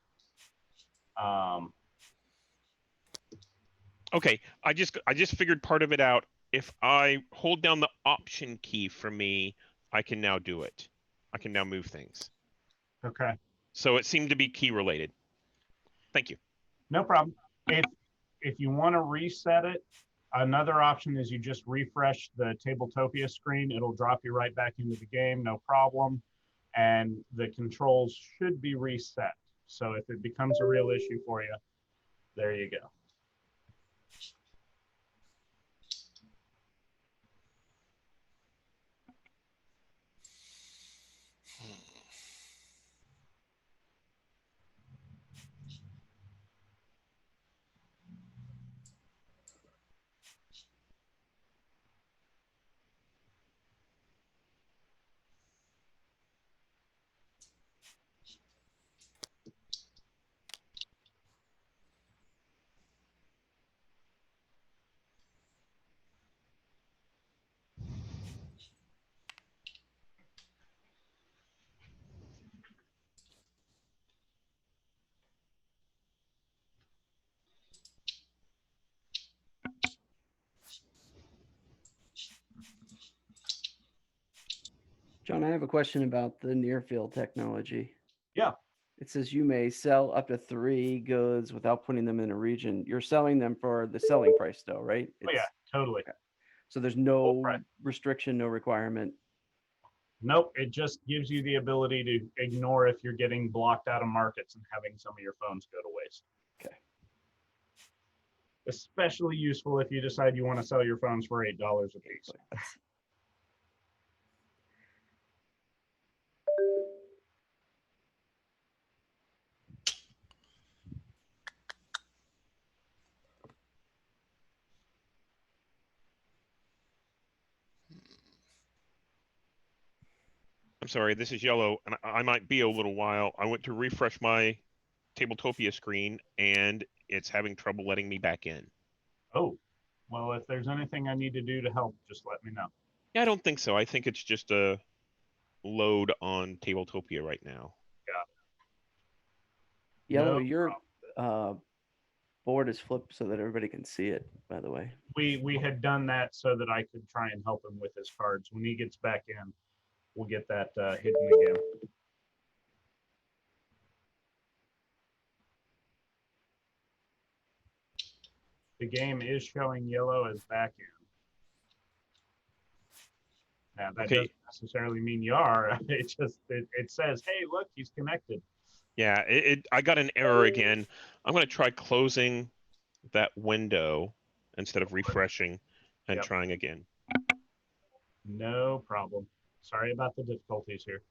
Okay, I just figured part of it out. If I hold down the Option key for me, I can now do it. I can now move things. Okay. So it seemed to be key related. Thank you. No problem. If you want to reset it, another option is you just refresh the Tabletopia screen. It'll drop you right back into the game, no problem. And the controls should be reset. So if it becomes a real issue for you, there you go. John, I have a question about the near field technology. Yeah. It says you may sell up to 3 goods without putting them in a region. You're selling them for the selling price, though, right? Oh, yeah, totally. Okay. So there's no Full price. restriction, no requirement. Nope, it just gives you the ability to ignore if you're getting blocked out of markets and having some of your phones go to waste. Okay. Especially useful if you decide you want to sell your phones for $8 a piece. I'm sorry, this is yellow, and I might be a little while. I went to refresh my Tabletopia screen, and it's having trouble letting me back in. Oh, well, if there's anything I need to do to help, just let me know. Yeah, I don't think so. I think it's just a load on Tabletopia right now. Got it. Yellow, No your board is flipped so that everybody can see it, by the way. We had done that so that I could try and help him with his cards. When he gets back in, we'll get that hidden again. The game is showing yellow as back in. Now, that doesn't necessarily mean you are. It just it says, hey, look, he's connected. Yeah, I got an error again. I'm going to try closing that window instead of refreshing and trying again. No problem. Sorry about the difficulties here.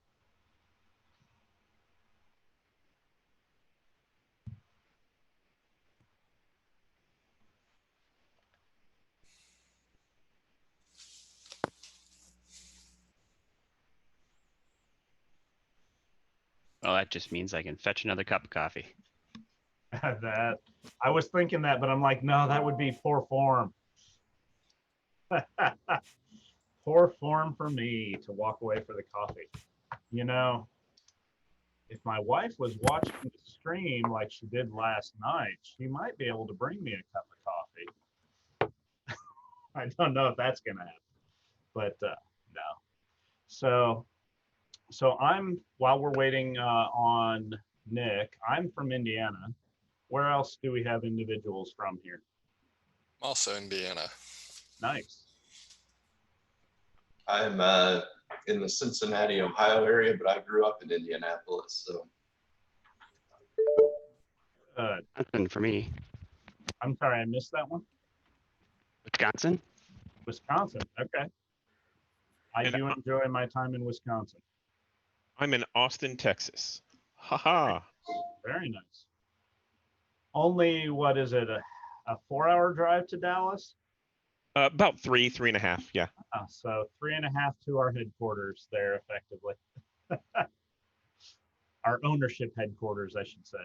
Well, that just means I can fetch another cup of coffee. That I was thinking that, but I'm like, no, that would be poor form. Poor form for me to walk away for the coffee. You know, if my wife was watching the stream like she did last night, she might be able to bring me a cup of coffee. I don't know if that's gonna happen, but no. So I'm while we're waiting on Nick. I'm from Indiana. Where else do we have individuals from here? Also Indiana. Nice. I'm in the Cincinnati, Ohio area, but I grew up in Indianapolis, so. Nothing for me. I'm sorry, I missed that one. Wisconsin? Wisconsin. Okay. I And do enjoy my time in Wisconsin. I'm in Austin, Texas. Haha. Very nice. Only, what is it, a 4-hour drive to Dallas? About 3.5. Yeah. So 3.5 to our headquarters there, effectively. Our ownership headquarters, I should say.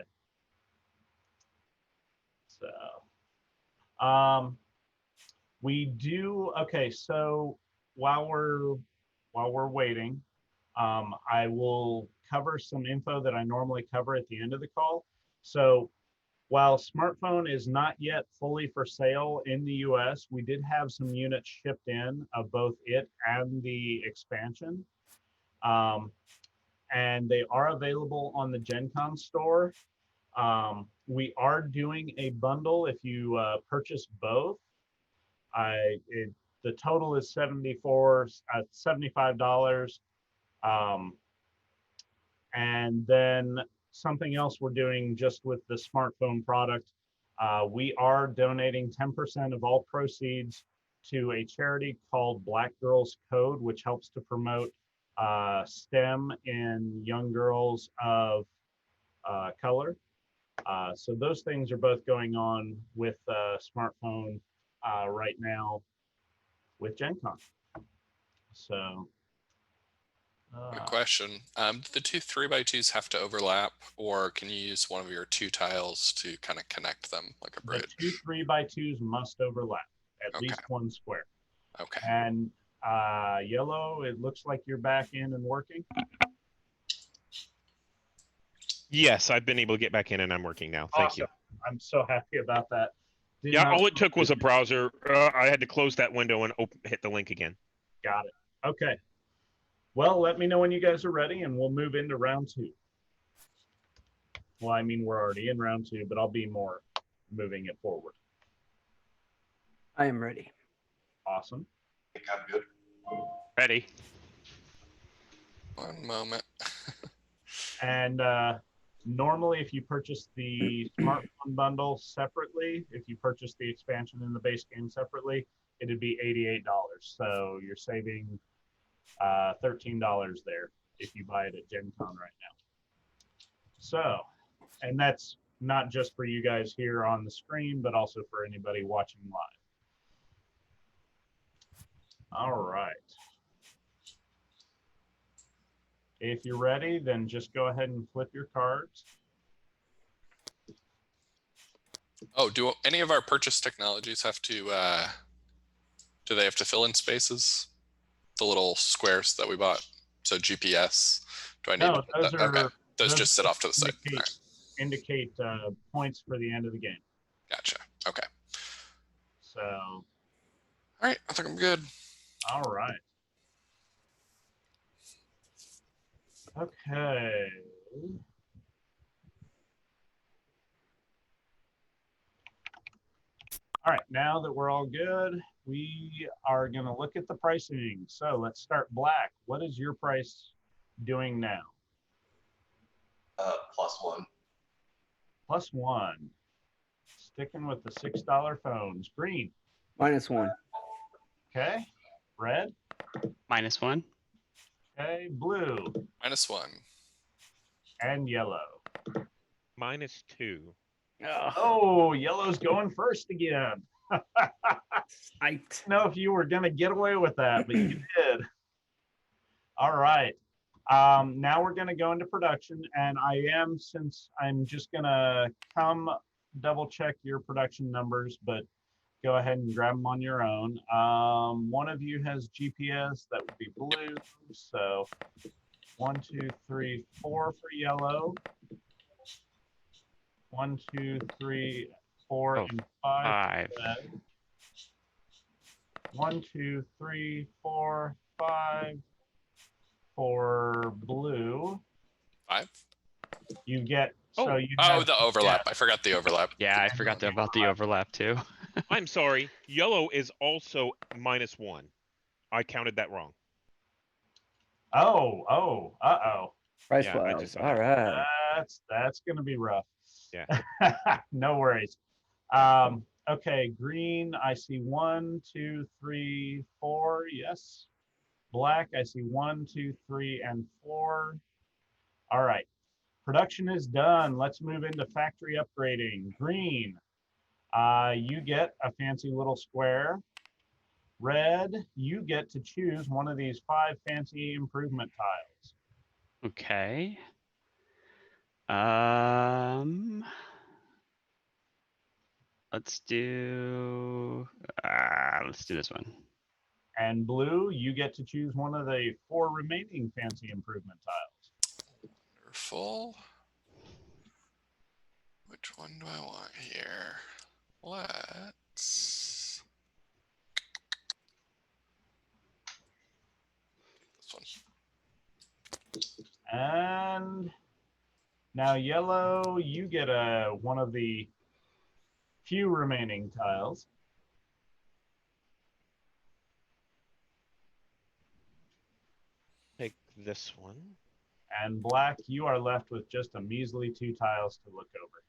So, we do, okay, so while we're waiting, I will cover some info that I normally cover at the end of the call. So while smartphone is not yet fully for sale in the US, we did have some units shipped in of both it and the expansion. And they are available on the GenCon store. We are doing a bundle if you purchase both. The total is $75. And then something else we're doing just with the smartphone product, we are donating 10% of all proceeds to a charity called Black Girls Code, which helps to promote STEM in young girls of color. So those things are both going on with smartphone right now with GenCon. So Good question. The two 3x2s have to overlap, or can you use one of your 2 tiles to kind of connect them like a the bridge? 2 3x2s must overlap at Okay. least 1 square. Okay. And Yellow, it looks like you're back in and working. Yes, I've been able to get back in and I'm working now. Thank you. I'm so happy about that. Yeah, all it took was a browser. I had to close that window and hit the link again. Got it. Okay. Well, let me know when you guys are ready and we'll move into round 2. Well, I mean, we're already in round 2, but I'll be more moving it forward. I am ready. Awesome. I think I'm good. Ready? One moment. And normally, if you purchase the smartphone bundle separately, if you purchase the expansion and the base game separately, it'd be $88. So you're saving $13 there if you buy it at GenCon right now. So, and that's not just for you guys here on the screen, but also for anybody watching live. All right. If you're ready, then just go ahead and flip your cards. Oh, do any of our purchase technologies have to, do they have to fill in spaces? The little squares that we bought. So GPS, do I need No, to those put that? are Okay. Those just sit off to the side. Indicate points for the end of the game. Gotcha. Okay. So, All right. I think I'm good. all right. Okay. All right, now that we're all good, we are going to look at the pricing. So let's start black. What is your price doing now? +1. +1. Sticking with the $6 phones. Green. -1. Okay. Red. -1. Okay. Blue. -1. And yellow. -2. Oh, yellow's going first again. I didn't know if you were going to get away with that, but you did. All right. Now we're going to go into production, and since I'm just going to come double check your production numbers, but go ahead and grab them on your own. One of you has GPS, that would be blue. So 1, 2, 3, 4 for yellow. 1, 2, 3, 4, and 5. 1, 2, 3, 4, 5 for blue. 5. You get so Oh. you Oh, have, the overlap. I forgot the overlap. Yeah, I forgot about the overlap too. I'm sorry. Yellow is also -1. I counted that wrong. oh. Price Yeah, I wise. just saw All that. right. That's gonna be rough. Yeah. No worries. Okay, green. I see 1, 2, 3, 4. Yes. Black. I see 1, 2, 3, and 4. All right. Production is done. Let's move into factory upgrading. Green. You get a fancy little square. Red, you get to choose one of these 5 fancy improvement tiles. Okay. Let's do this one. And blue, you get to choose one of the 4 remaining fancy improvement tiles. Wonderful. Which one do I want here? Let's. This one. And now yellow, you get one of the few remaining tiles. Take this one. And black, you are left with just a measly 2 tiles to look over.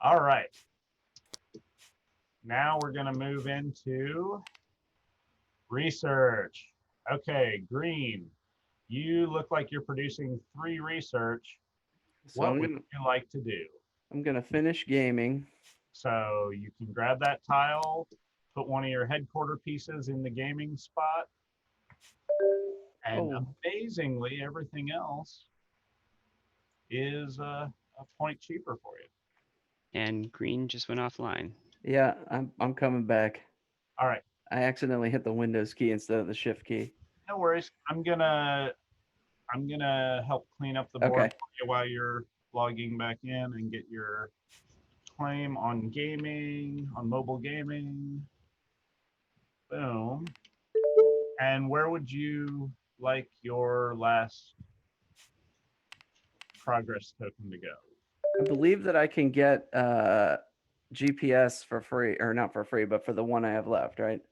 All right. Now we're going to move into research. Okay, green, you look like you're producing 3 research. So What would you like to do? I'm gonna finish gaming. So you can grab that tile, put one of your headquarter pieces in the gaming spot, and amazingly, everything else is a point cheaper for you. And green just went offline. Yeah, I'm coming back. All right. I accidentally hit the Windows key instead of the Shift key. No worries. I'm gonna help clean up the board Okay. for you while you're logging back in and get your claim on gaming, on mobile gaming. Boom. And where would you like your last progress token to go? I believe that I can get GPS for free, or not for free, but for the one I have left, right?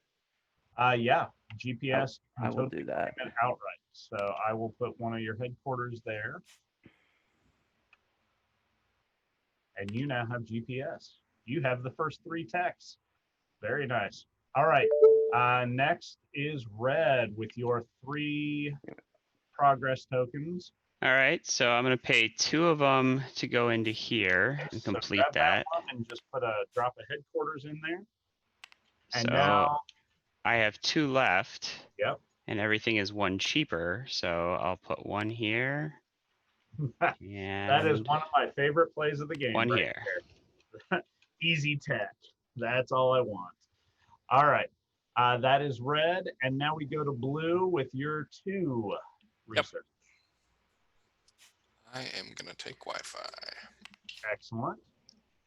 Yeah, GPS. I will do that. Outright. So I will put one of your headquarters there. And you now have GPS. You have the first 3 techs. Very nice. All right. Next is red with your 3 progress tokens. All right, so I'm gonna pay 2 of them to go into here and So complete grab that. one and just put a drop of headquarters in there. And So now, I have 2 left. yep. And everything is 1 cheaper, so I'll put 1 here. And That is one of my favorite plays of the game. 1 right here. there. Easy tech. That's all I want. All right. That is red. And now we go to blue with your 2 research. I am going to take Wi-Fi. Excellent.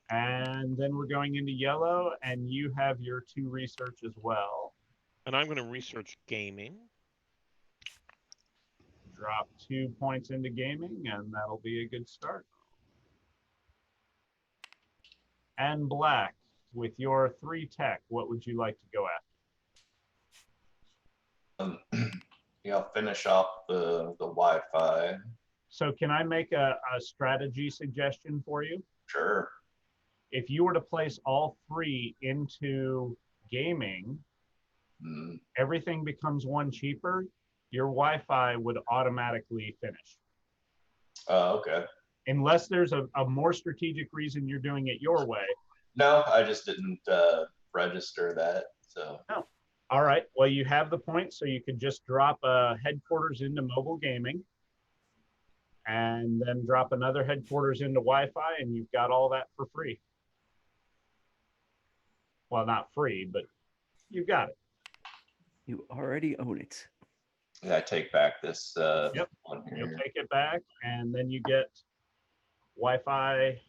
And then we're going into yellow, and you have your 2 research as well. And I'm going to research gaming. Drop 2 points into gaming, and that'll be a good start. And black, with your 3 tech, what would you like to go after? Yeah, I'll finish off the Wi-Fi. So can I make a strategy suggestion for you? Sure. If you were to place all 3 into gaming, everything becomes 1 cheaper. Your Wi-Fi would automatically finish. Okay. Unless there's a more strategic reason you're doing it your way. No, I just didn't register that. So. Oh. All right. Well, you have the point, so you could just drop headquarters into mobile gaming, and then drop another headquarters into Wi-Fi, and you've got all that for free. Well, not free, but you've got it. You already own it. Yeah, I take back this Yep. one here. You'll take it back, and then you get Wi-Fi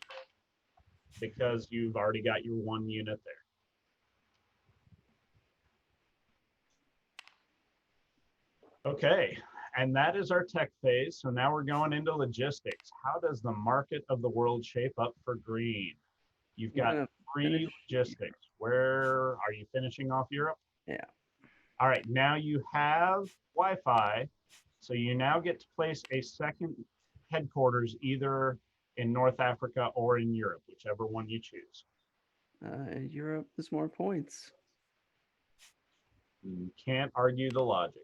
because you've already got your 1 unit there. Okay, And that is our tech phase. So now we're going into logistics. How does the market of the world shape up for green? You've I'm got gonna 3 finish logistics. Where are you finishing off Europe? Yeah. All right, now you have Wi-Fi. So you now get to place a second headquarters either in North Africa or in Europe, whichever one you choose. Europe is more points. You can't argue the logic.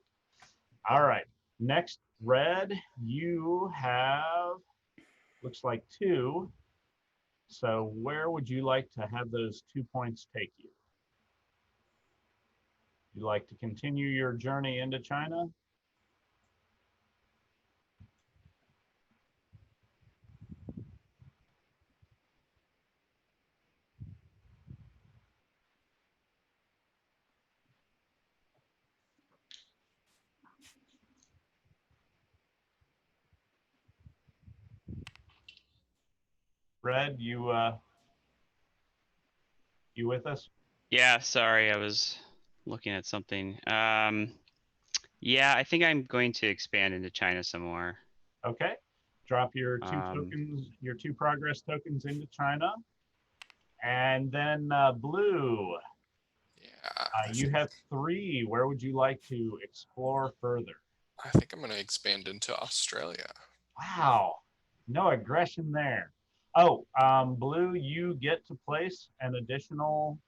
All right, next, red, you have, looks like 2. So where would you like to have those 2 points take you? You like to continue your journey into China? Red, you with us? Yeah, sorry, I was looking at something. Yeah, I think I'm going to expand into China some more. Okay. Drop your 2 Um, tokens, your 2 progress tokens into China. And then blue, Yeah. you have 3. Where would you like to explore further? I think I'm going to expand into Australia. Wow, no aggression there. Oh, blue, you get to place an additional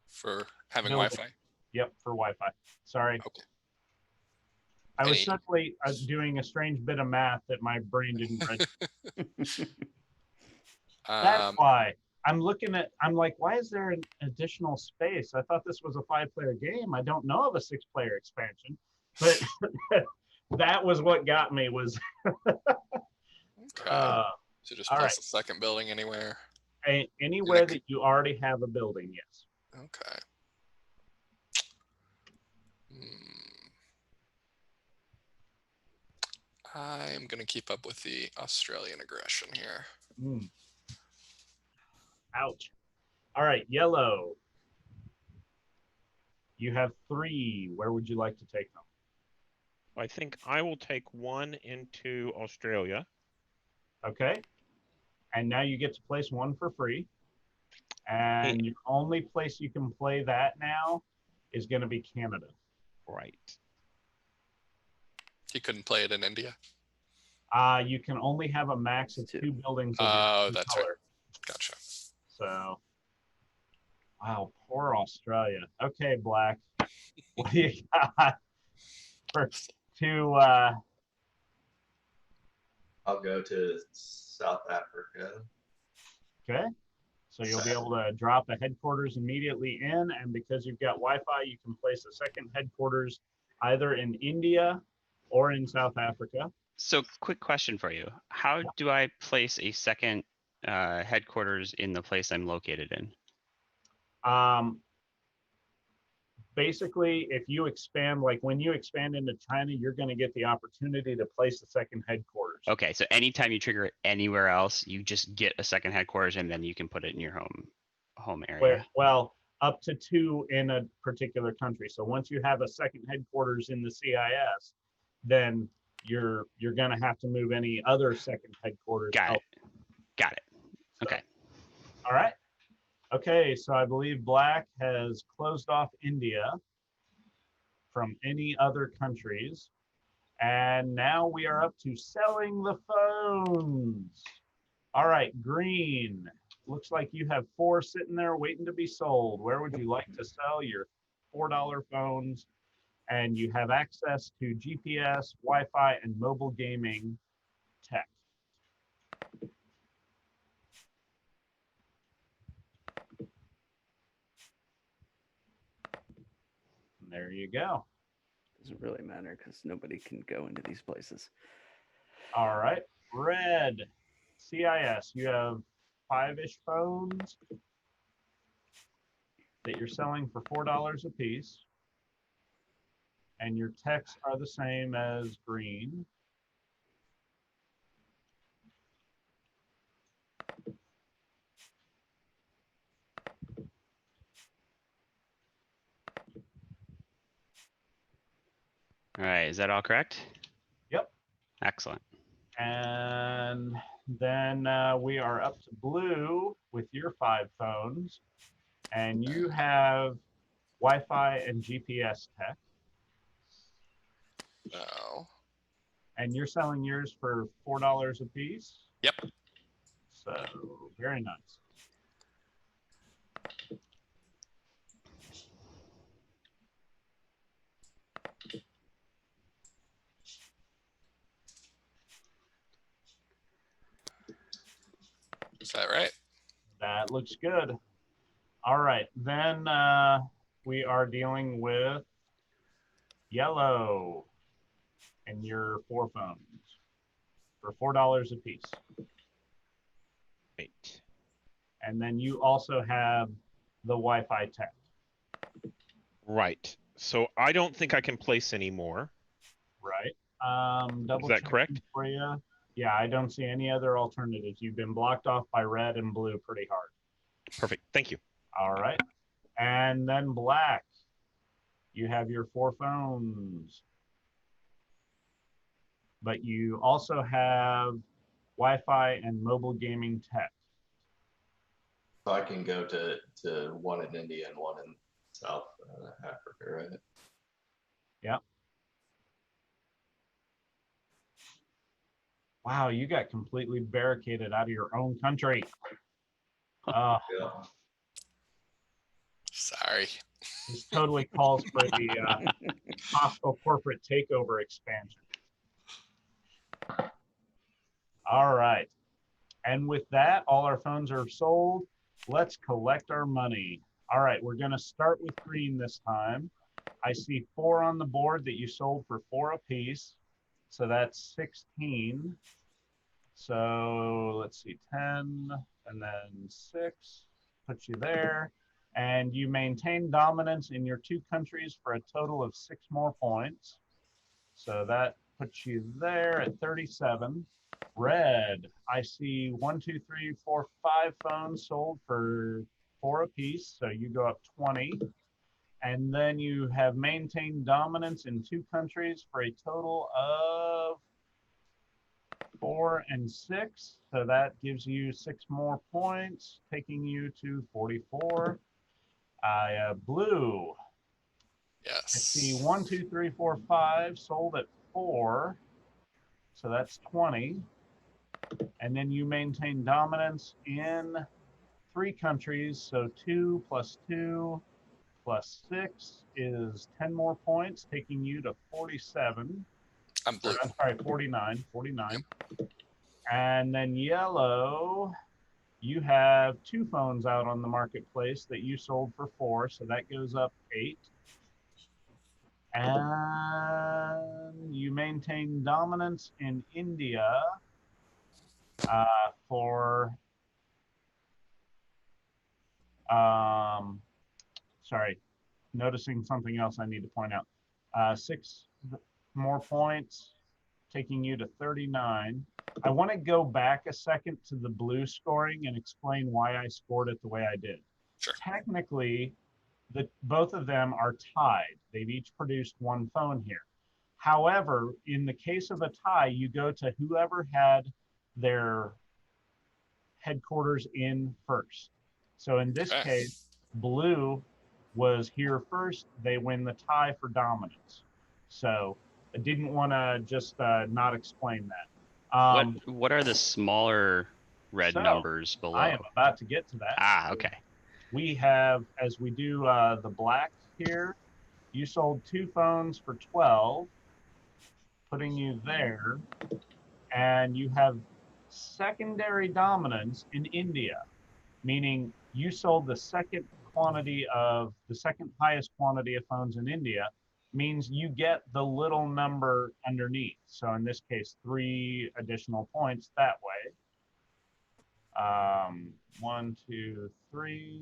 For having building. Wi-Fi. Yep, for Wi-Fi. Sorry. Okay. I was Any- suddenly doing a strange bit of math that my brain didn't register. That's why I'm looking at, I'm like, why is there an additional space? I thought this was a 5-player game. I don't know of a 6-player expansion, but that was what got me was, Okay. So just all place right. a second building anywhere. Anywhere that you already have a building, yes. Okay. Hmm. I'm going to keep up with the Australian aggression here. Mm. Ouch. All right, yellow. You have 3. Where would you like to take them? I think I will take 1 into Australia. Okay. And now you get to place 1 for free. And the only place you can play that now is going to be Canada. Right. He couldn't play it in India. You can only have a max of 2 buildings of Oh, your that's color. right. Gotcha. So, wow, poor Australia. Okay, Black. What do you got for 2? I'll go to South Africa. Okay. So you'll be able to drop a headquarters immediately in, and because you've got Wi-Fi, you can place a second headquarters either in India or in South Africa. So quick question for you. How do I place a second headquarters in the place I'm located in? Basically, if you expand, like when you expand into China, you're going to get the opportunity to place a second headquarters. Okay, so anytime you trigger it anywhere else, you just get a second headquarters and then you can put it in your home area. Well, up to 2 in a particular country. So once you have a second headquarters in the CIS, then you're going to have to move any other second headquarters. Got it. Okay. All right. Okay, so I believe Black has closed off India from any other countries. And now we are up to selling the phones. All right, Green. Looks like you have 4 sitting there waiting to be sold. Where would you like to sell your $4 phones? And you have access to GPS, Wi-Fi, and mobile gaming tech. There you go. Doesn't really matter because nobody can go into these places. All right, red. CIS, you have 5-ish phones that you're selling for $4 a piece. And your techs are the same as green. All right, is that all correct? Yep. Excellent. And then we are up to blue with your 5 phones, and you have Wi-Fi and GPS tech, No. and you're selling yours for $4 a piece. Yep. So very nice. Is that right? That looks good. All right, then we are dealing with yellow and your 4 phones for $4 a piece. Right. And then you also have the Wi-Fi tech. Right. So I don't think I can place any more. Right. Double Is that checking correct? for you. Yeah, I don't see any other alternatives. You've been blocked off by red and blue pretty hard. Perfect. Thank you. All right. And then black. You have your 4 phones. But you also have Wi-Fi and mobile gaming tech. So I can go to one in India and one in South Africa, right? Yep. Wow, you got completely barricaded out of your own country. Yeah. Sorry. This totally calls for the hostile corporate takeover expansion. All right. And with that, all our phones are sold. Let's collect our money. All right, we're going to start with green this time. I see 4 on the board that you sold for 4 apiece. So that's 16. So let's see, 10 and then 6, put you there. And you maintain dominance in your 2 countries for a total of 6 more points. So that puts you there at 37. Red, I see 1, 2, 3, 4, 5 phones sold for 4 apiece. So you go up 20. And then you have maintained dominance in 2 countries for a total of 4 and 6. So that gives you 6 more points, taking you to 44. Blue, Yes. I see 1, 2, 3, 4, 5 sold at 4. So that's 20. And then you maintain dominance in 3 countries. So 2 plus 2 plus 6 is 10 more points, taking you to 47. I'm blue. I'm sorry, 49. Yep. And then yellow, you have 2 phones out on the marketplace that you sold for 4. So that goes up 8. And you maintain dominance in India for, sorry, noticing something else I need to point out. 6 more points, taking you to 39. I want to go back a second to the blue scoring and explain why I scored it the way I did. Sure. Technically, both of them are tied. They've each produced 1 phone here. However, in the case of a tie, you go to whoever had their headquarters in first. So in this case, blue was here first. They win the tie for dominance. So I didn't want to just not explain that. What are the smaller red numbers below? I am about to get to that. Ah, okay. We have, as we do the black here, you sold 2 phones for 12, putting you there. And you have secondary dominance in India, meaning you sold the second highest quantity of phones in India, means you get the little number underneath. So in this case, 3 additional points that way. 1, 2, 3.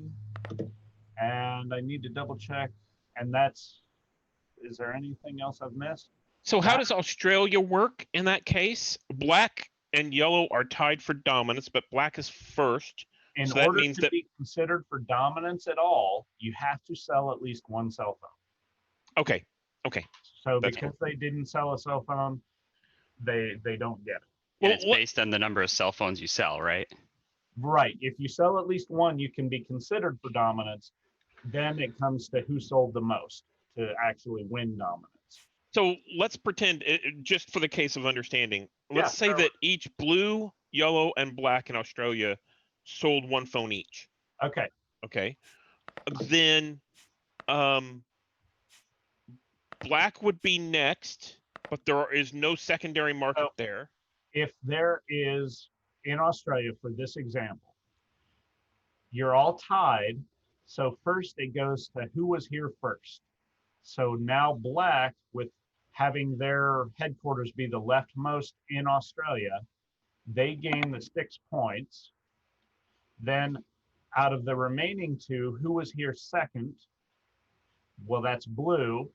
And I need to double check. And is there anything else I've missed? So how does Australia work in that case? Black and yellow are tied for dominance, but black is first. In So that order means to that be considered for dominance at all, you have to sell at least 1 cell phone. okay. So That's because they didn't sell a cell phone, they don't get it. And Well, it's based on the number of cell phones you sell, right? Right. If you sell at least one, you can be considered for dominance. Then it comes to who sold the most to actually win dominance. So let's pretend, just for the case of understanding, let's Yeah, say sure. that each blue, yellow, and black in Australia sold one phone each. Okay. Okay. Then black would be next, but there is no secondary market So- there. If there is, in Australia, for this example, you're all tied. So first it goes to who was here first. So now black, with having their headquarters be the leftmost in Australia, they gain the 6 points. Then out of the remaining two, who was here second? Well, that's blue.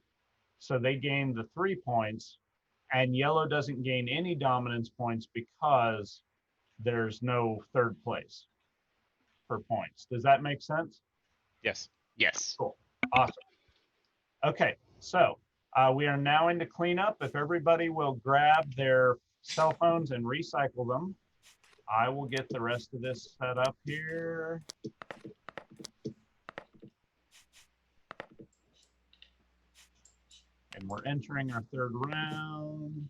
So they gain the 3 points, and yellow doesn't gain any dominance points because there's no third place for points. Does that make sense? Yes. Yes. Cool. Awesome. Okay, so we are now into cleanup. If everybody will grab their cell phones and recycle them, I will get the rest of this set up here. And we're entering our third round.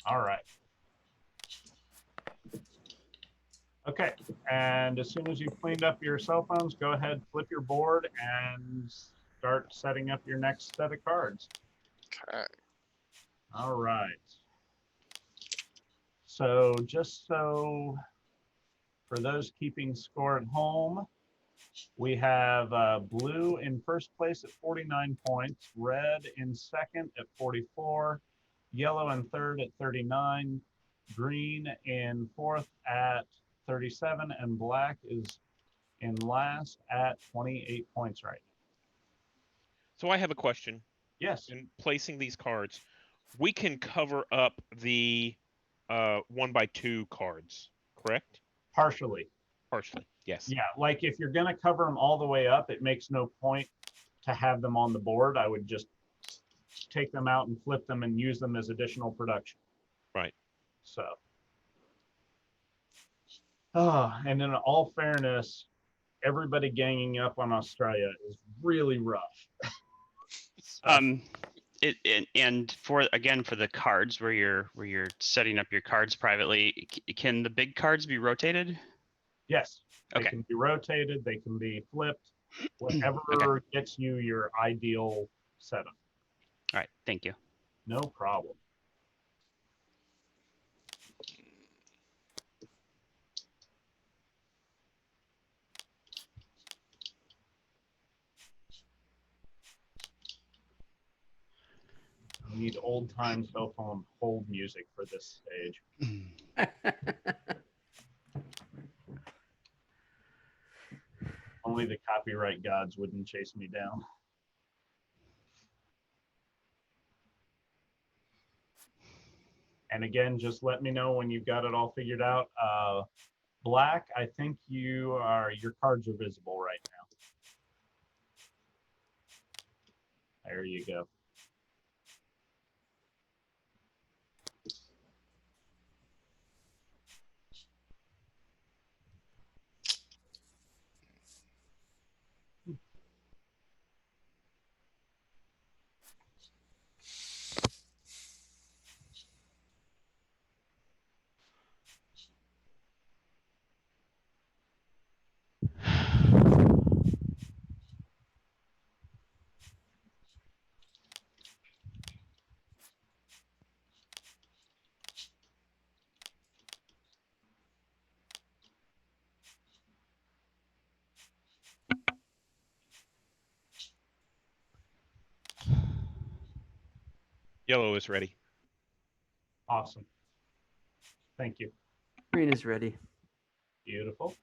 All right. Okay, and as soon as you've cleaned up your cell phones, go ahead, flip your board, and start setting up your next set of cards. Okay. All right. So just so for those keeping score at home, we have blue in first place at 49 points, red in second at 44, yellow in third at 39, green in fourth at 37, and black is in last at 28 points right now. So I have a question. Yes. In placing these cards, we can cover up the 1x2 cards, correct? Partially. Partially, yes. Yeah, like if you're going to cover them all the way up, it makes no point to have them on the board. I would just take them out and flip them and use them as additional production. Right. So, and in all fairness, everybody ganging up on Australia is really rough. So, And for the cards where you're setting up your cards privately, can the big cards be rotated? yes, they Okay. can be rotated, they can be flipped, whatever Okay. gets you your ideal setup. All right, thank you. No problem. We need old time cell phone hold music for this stage. Only the copyright gods wouldn't chase me down. And again, just let me know when you've got it all figured out. Black, I think your cards are visible right now. There you go. Yellow is ready. Awesome. Thank you. Green is ready. Beautiful.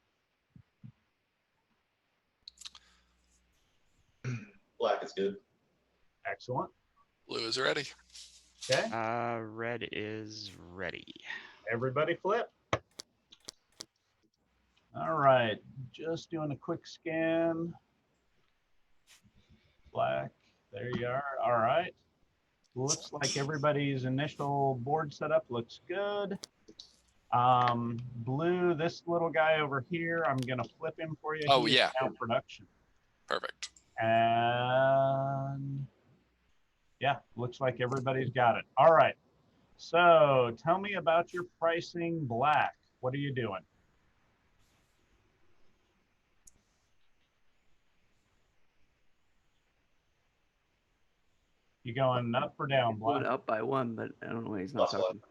Black is good. Excellent. Blue is ready. Okay. Red is ready. Everybody flip. All right, just doing a quick scan. Black, there you are. All right. Looks like everybody's initial board setup looks good. Blue, this little guy over here, I'm gonna flip him for you. Oh, He is yeah. now production. Perfect. And yeah, looks like everybody's got it. All right. So tell me about your pricing, Black. What are you doing? You going up or down, Going Black? up by 1, but I don't know why he's not Plus talking.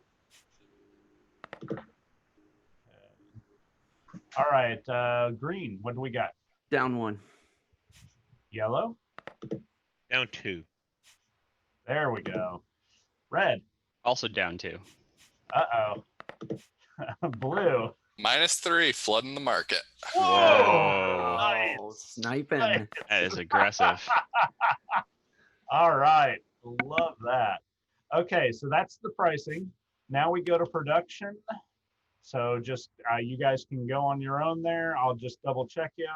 All right, green, what do we got? Down 1. Yellow? Down 2. There we go. Red? Also down 2. Uh-oh. Blue? -3, flooding the market. Whoa! Whoa. Nice. Sniping. Nice. That is aggressive. All right, love that. Okay, so that's the pricing. Now we go to production. So just you guys can go on your own there. I'll just double check you.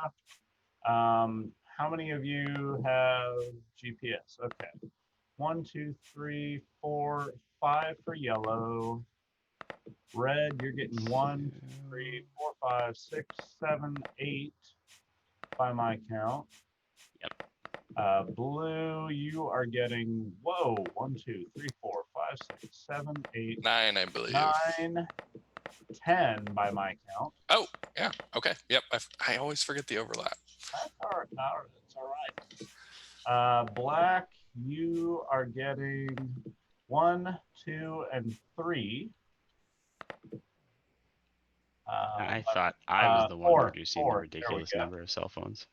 How many of you have GPS? Okay, 1, 2, 3, 4, 5 for yellow. Red, you're getting 1, 2, 3, 4, 5, 6, 7, 8 by my count. Yep. Blue, you are getting, whoa, 1, 2, 3, 4, 5, 6, 7, 8, 9, I believe. 9, 10 by my count. Oh, yeah. Okay. Yep. I always forget the overlap. That's all right. That's all right. Black, you are getting 1, 2, and 3. I thought I was the one 4, producing 4. the ridiculous There we go. number of cell phones.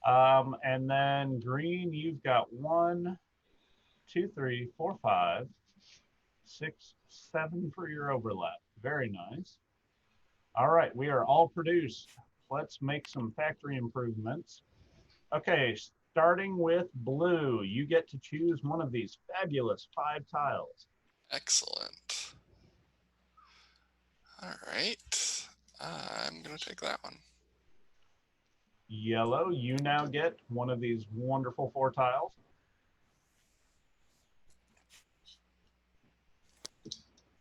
And then green, you've got 1, 2, 3, 4, 5, 6, 7 for your overlap. Very nice. All right, we are all produced. Let's make some factory improvements. Okay, starting with blue, you get to choose one of these fabulous 5 tiles. Excellent. All right. I'm going to take that one. Yellow, you now get one of these wonderful 4 tiles.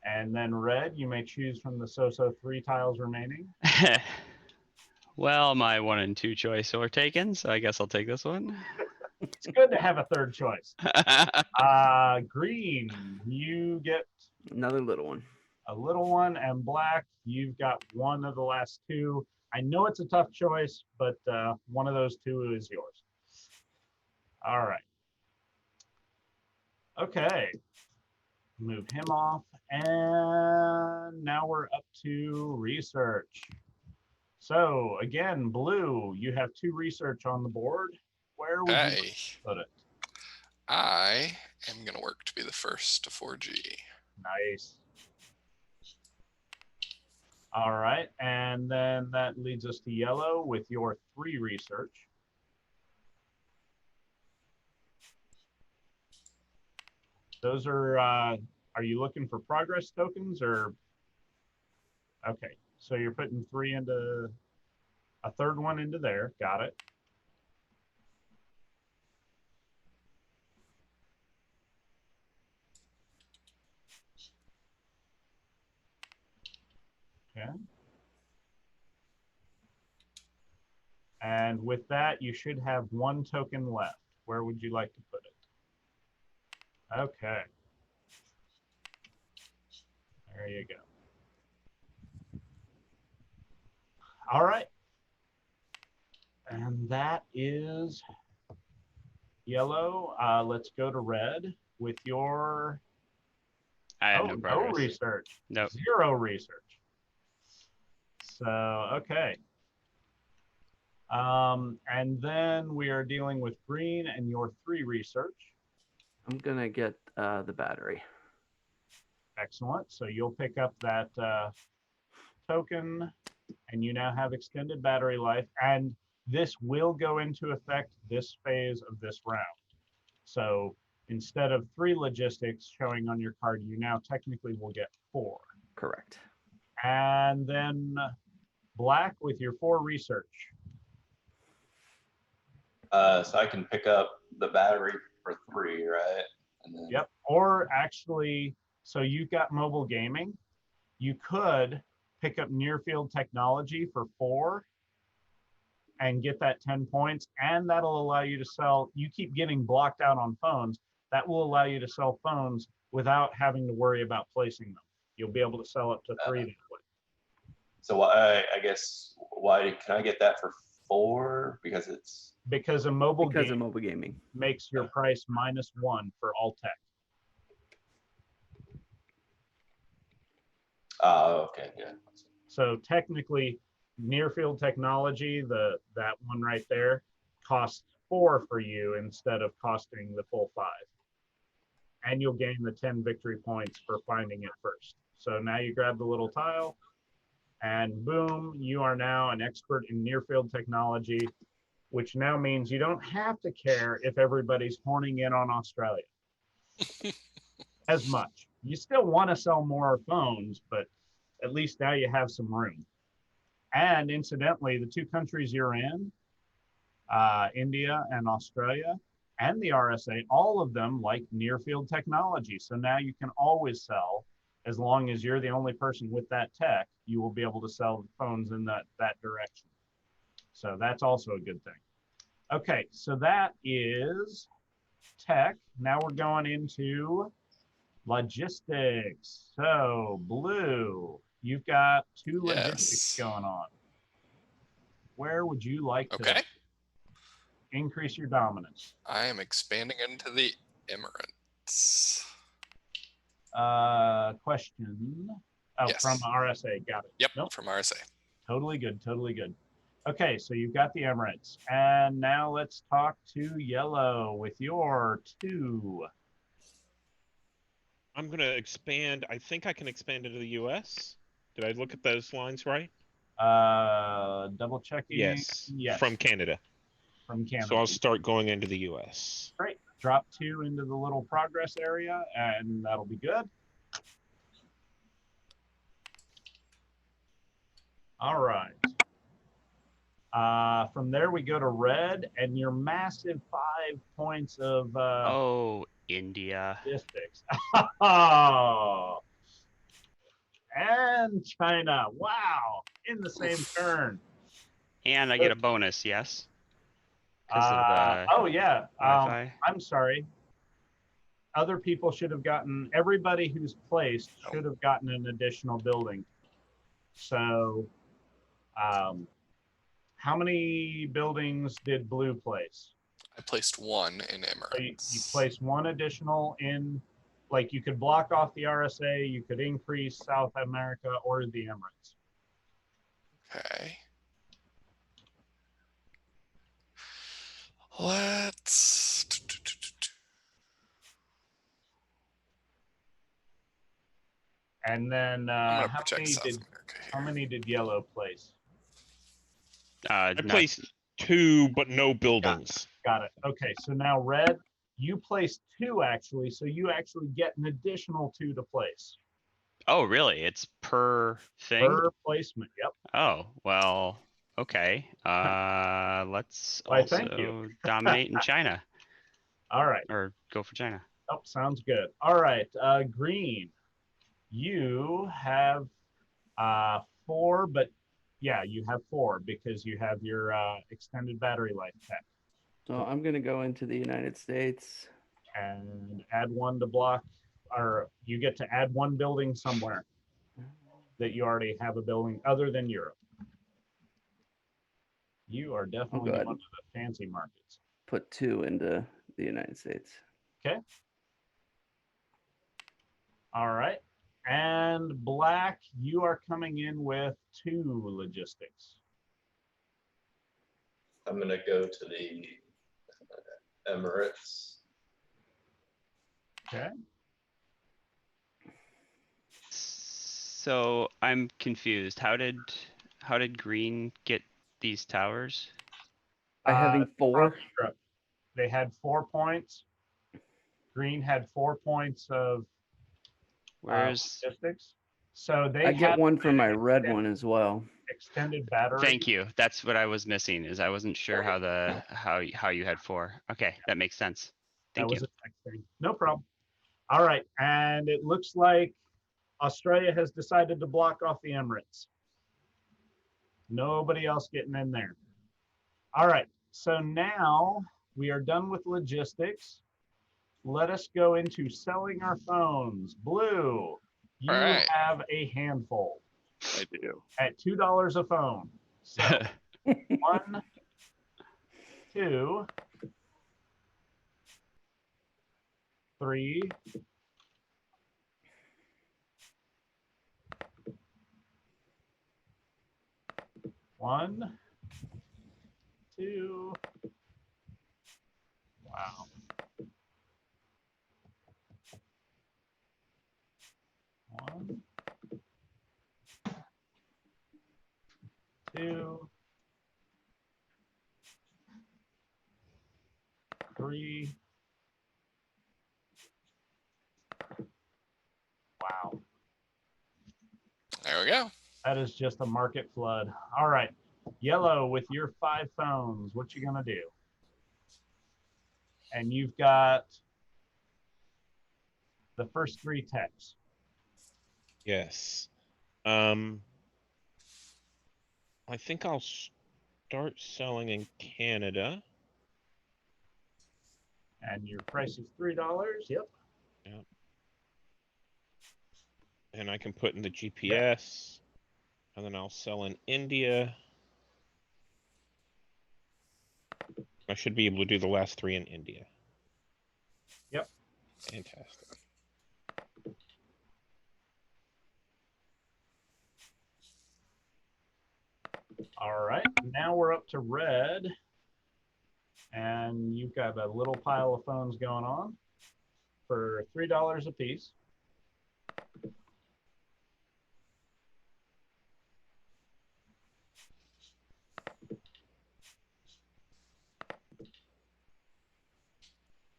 And then red, you may choose from the so-so 3 tiles remaining. Well, my 1 and 2 choice were taken, so I guess I'll take this one. It's good to have a 3rd choice. Green, you get Another little one. a little one, and black, you've got one of the last 2. I know it's a tough choice, but one of those 2 is yours. All right. Okay. Move him off, and now we're up to research. So again, blue, you have 2 research on the board. Where would Okay. you put it? I am going to work to be the first to 4G. Nice. All right, and then that leads us to yellow with your 3 research. Those are you looking for progress tokens or? Okay, so you're putting 3 into, a 3rd one into there, got it. Okay. And with that, you should have 1 token left. Where would you like to put it? Okay. There you go. All right. And that is yellow. Let's go to red with your I have no no progress. research. Nope. 0 research. So, okay. And then we are dealing with green and your 3 research. I'm going to get the battery. Excellent. So you'll pick up that token, and you now have extended battery life. And this will go into effect this phase of this round. So instead of 3 logistics showing on your card, you now technically will get 4. Correct. And then Black with your 4 research. So I can pick up the battery for 3, right? And then, Yep. Or actually, so you've got mobile gaming. You could pick up near field technology for 4 and get that 10 points. And that'll allow you to sell. You keep getting blocked out on phones. That will allow you to sell phones without having to worry about placing them. You'll be able to sell up to 3 that way. So I guess why can I get that for 4? Because it's Because a mobile Because game of mobile gaming. makes your price -1 for all tech. okay, yeah. So technically, near field technology, that one right there, costs 4 for you instead of costing the full 5. And you'll gain the 10 victory points for finding it first. So now you grab the little tile, and boom, you are now an expert in near field technology, which now means you don't have to care if everybody's horning in on Australia as much. You still want to sell more phones, but at least now you have some room. And incidentally, the 2 countries you're in, India and Australia, and the RSA, all of them like near field technology. So now you can always sell, as long as you're the only person with that tech, you will be able to sell phones in that direction. So that's also a good thing. Okay, so that is tech. Now we're going into logistics. So Blue, you've got 2 logistics going on. Where would you like to increase your dominance? I am expanding into the Emirates. Question. Oh, Yes. from RSA. Got it. Yep, Nope. from RSA. Totally good. Totally good. Okay, so you've got the Emirates. And now let's talk to Yellow with your 2. I'm going to expand. I think I can expand into the U.S. Did I look at those lines right? Double checking. Yes. Yes. From Canada. From Canada. So I'll start going into the U.S. Great. Drop 2 into the little progress area, and that'll be good. All right. From there, we go to red, and your massive 5 points of Oh, India. logistics. Oh. And China. Wow. In the same turn. And I get a bonus, yes? Oh, yeah. Wi-Fi. I'm sorry. Other people should have gotten, everybody who's placed should have gotten an additional building. So, how many buildings did Blue place? I placed 1 in Emirates. So you placed 1 additional in, like you could block off the RSA, you could increase South America or the Emirates. Okay. Let's. And then I'm gonna protect South America here. how many did Yellow place? I placed 2, but no buildings. Got it. Okay, so now red, you placed 2 actually, so you actually get an additional 2 to place. Oh, really? It's per thing? Per placement, yep. Oh, well, okay. Let's Why, also thank you. dominate in China. All right. Or go for China. Oh, sounds good. All right, green, you have 4, but yeah, you have 4 because you have your extended battery life tech. So I'm going to go into the United States. And add 1 to block, or you get to add 1 building somewhere that you already have a building other than Europe. You are definitely going to the fancy markets. Put 2 into the United States. Okay. All right. And Black, you are coming in with 2 logistics. I'm going to go to the Emirates. Okay. So I'm confused. How did green get these towers? By having 4. They had 4 points. Green had 4 points of Where's? logistics. So they I get have one for my red one as well. extended battery. Thank you. That's what I was missing. Is I wasn't sure how you had 4. Okay, that makes sense. That Thank was you. a tech thing. No problem. All right, and it looks like Australia has decided to block off the Emirates. Nobody else getting in there. All right, so now we are done with logistics. Let us go into selling our phones. Blue, you All right. have a handful I do. at $2 a phone. So 1, 2, 3, 1, 2. Wow. 1, 2, 3. Wow. There we go. That is just a market flood. All right. Yellow, with your 5 phones, what you gonna do? And you've got the first 3 techs. Yes. I think I'll start selling in Canada. And your price is $3. Yep. And I can put in the GPS. And then I'll sell in India. I should be able to do the last 3 in India. Yep. Fantastic. All right. Now we're up to red. And you've got a little pile of phones going on for $3 a piece.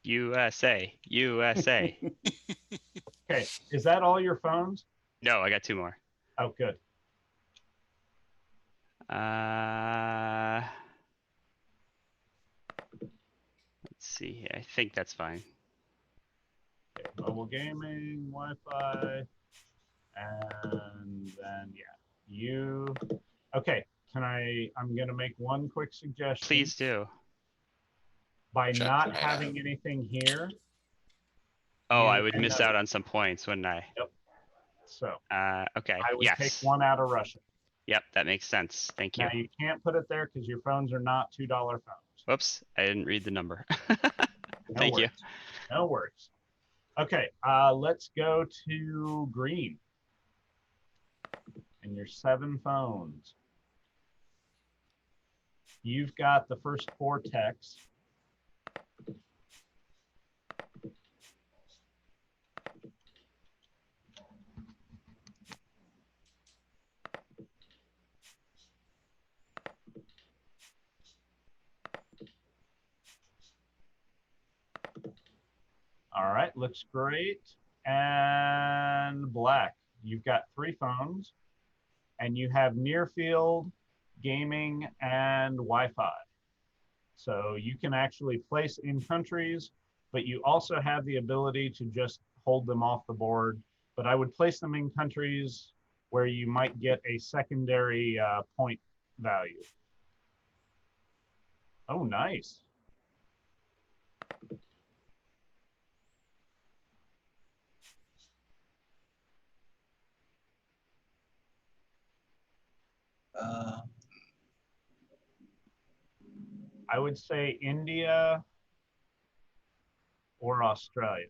USA. USA. Okay. Is that all your phones? No, I got 2 more. Oh, good. Let's see here. I think that's fine. Okay. Mobile gaming, Wi-Fi, and then you. Okay. I'm going to make one quick suggestion. Please do. By Check not China. having anything here. Oh, you I would end miss up- out on some points, wouldn't I? So Okay. I would Yes. take 1 out of Russia. Yep, that makes sense. Thank you. Now you can't put it there because your phones are not $2 phones. Whoops, I didn't read the number. No Thank you. worries. No worries. Okay, let's go to green. And your 7 phones. You've got the first 4 techs. All right, looks great. And black, you've got 3 phones, and you have near field, gaming, and Wi-Fi. So you can actually place in countries, but you also have the ability to just hold them off the board. But I would place them in countries where you might get a secondary point value. Oh, nice. I would say India or Australia.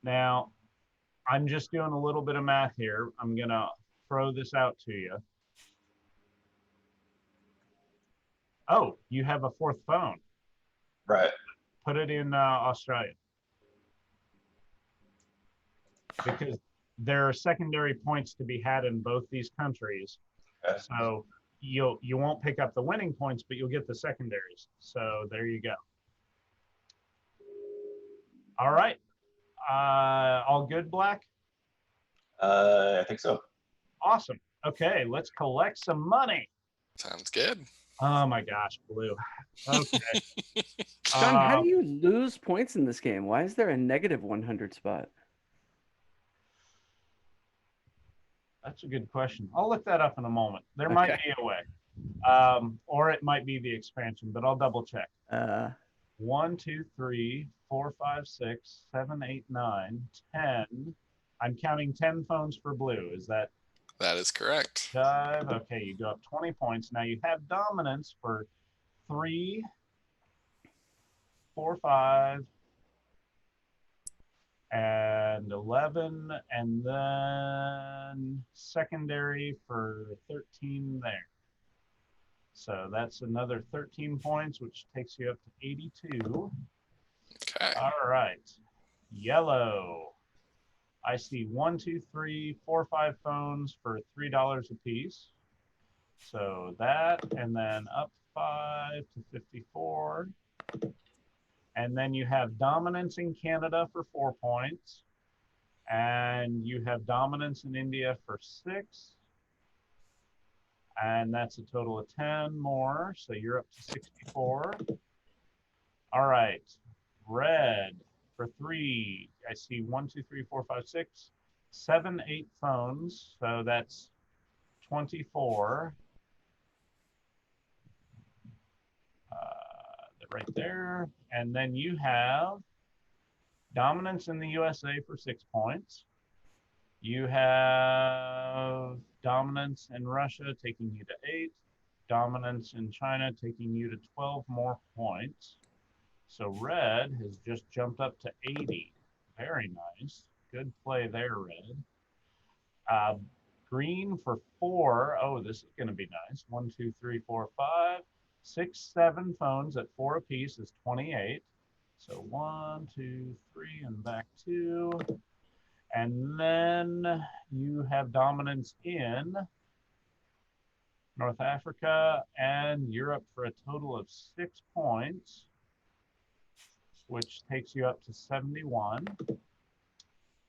Now, I'm just doing a little bit of math here. I'm going to throw this out to you. Oh, you have a 4th phone. Right. Put it in Australia. Because there are secondary points to be had in both these countries. Okay. So you won't pick up the winning points, but you'll get the secondaries. So there you go. All right. All good, Black? I think so. Awesome. Okay, let's collect some money. Sounds good. Oh my gosh, Blue. Okay. John, how do you lose points in this game? Why is there a negative 100 spot? That's a good question. I'll look that up in a moment. There Okay. might be a way. Or it might be the expansion, but I'll double check. 1, 2, 3, 4, 5, 6, 7, 8, 9, 10. I'm counting 10 phones for Blue. Is that? That is correct. 5. Okay, you go up 20 points. Now you have dominance for 3, 4, 5, and 11, and then secondary for 13 there. So that's another 13 points, which takes you up to 82. Okay. All right. Yellow. I see 1, 2, 3, 4, 5 phones for $3 a piece. So that, and then up 5 to 54. And then you have dominance in Canada for 4 points. And you have dominance in India for 6. And that's a total of 10 more. So you're up to 64. All right. Red for 3. I see 1, 2, 3, 4, 5, 6, 7, 8 phones. So that's 24. Right there. And then you have dominance in the USA for 6 points. You have dominance in Russia taking you to 8. Dominance in China taking you to 12 more points. So red has just jumped up to 80. Very nice. Good play there, red. Green for 4. Oh, this is going to be nice. 1, 2, 3, 4, 5. 6, 7 phones at 4 apiece is 28. So 1, 2, 3, and back 2. And then you have dominance in North Africa and Europe for a total of 6 points, which takes you up to 71.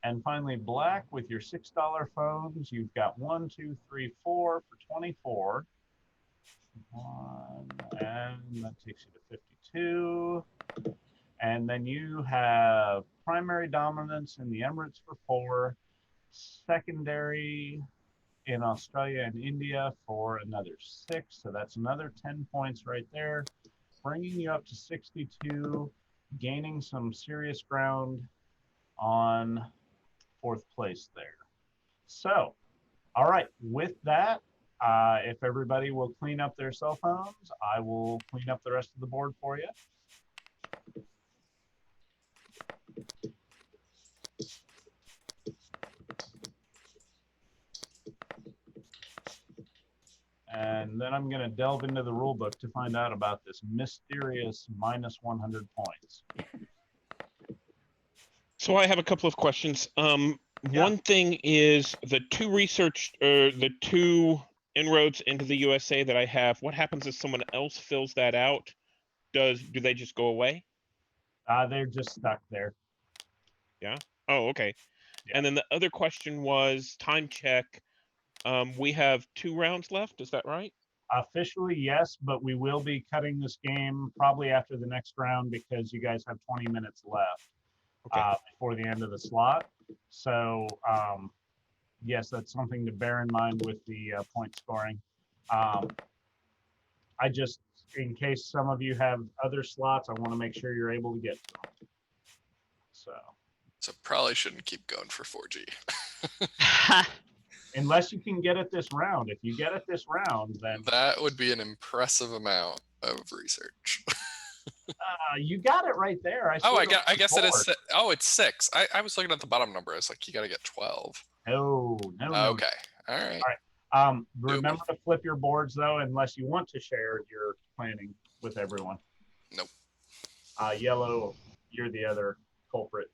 And finally, black with your $6 phones, you've got 1, 2, 3, 4 for 24. 1, and that takes you to 52. And then you have primary dominance in the Emirates for 4, secondary in Australia and India for another 6. So that's another 10 points right there, bringing you up to 62, gaining some serious ground on 4th place there. So, all right, with that, if everybody will clean up their cell phones, I will clean up the rest of the board for you. And then I'm going to delve into the rule book to find out about this mysterious minus 100 points. So I have a couple of questions. One thing is the 2 inroads into the USA that I have. What happens if someone else fills that out? Do they just go away? They're just stuck there. Yeah. Oh, okay. Yeah. And then the other question was time check. We have 2 rounds left. Is that right? Officially, yes, but we will be cutting this game probably after the next round because you guys have 20 minutes left before the end of the slot. So, yes, that's something to bear in mind with the point scoring. I just, in case some of you have other slots, I want to make sure you're able to get to them. So probably shouldn't keep going for 4G. Unless you can get it this round. If you get it this round, then that would be an impressive amount of research. You got it right there. I guess it is. Oh, it's 6. I was looking at the bottom number. It's like you got to get 12. No. Okay. All right. Remember to flip your boards though, unless you want to share your planning with everyone. Nope. Yellow, you're the other culprit.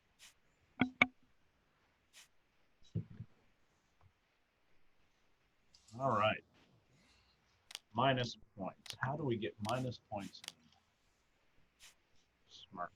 All right. minus points. How do we get minus points in smartphone?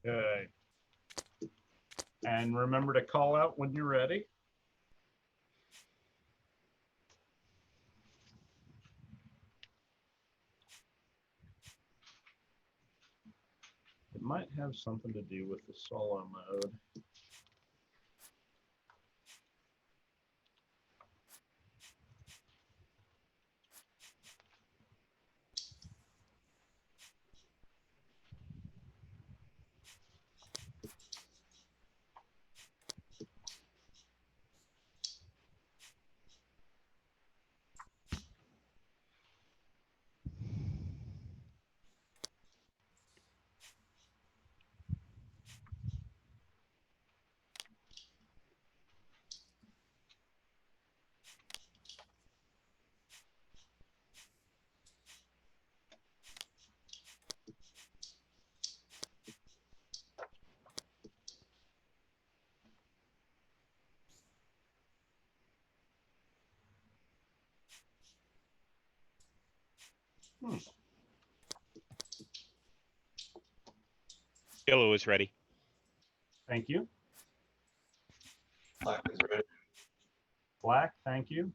Okay. And remember to call out when you're ready. It might have something to do with the solo mode. Yellow is ready. Thank you. Black is ready. Black, thank you.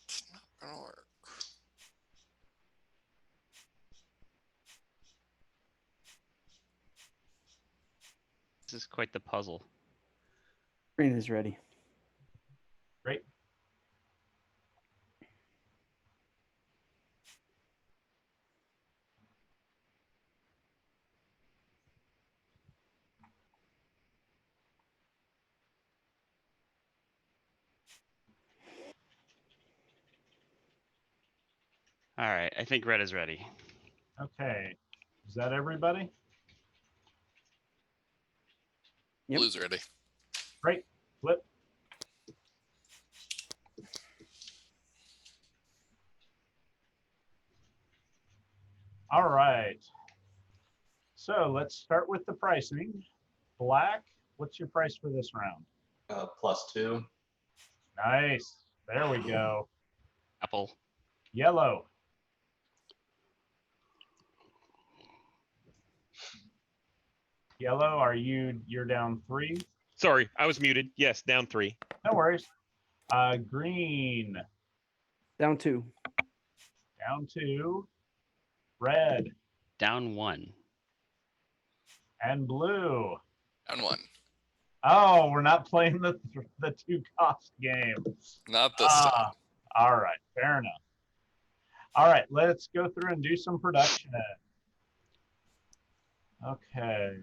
It's not gonna work. This is quite the puzzle. Green is ready. Great. All right, I think red is ready. Okay. Is that everybody? Yep. Blue's ready. Great. Flip. All right. So let's start with the pricing. Black, what's your price for this round? +2. Nice. There we go. Apple. Yellow. Yellow, you're down 3? Sorry, I was muted. Yes, down 3. No worries. Green, Down 2. down 2. Red Down 1. and blue. Down 1. Oh, we're not playing the 2 cost game. Not this time. All right, fair enough. All right, let's go through and do some production. Okay.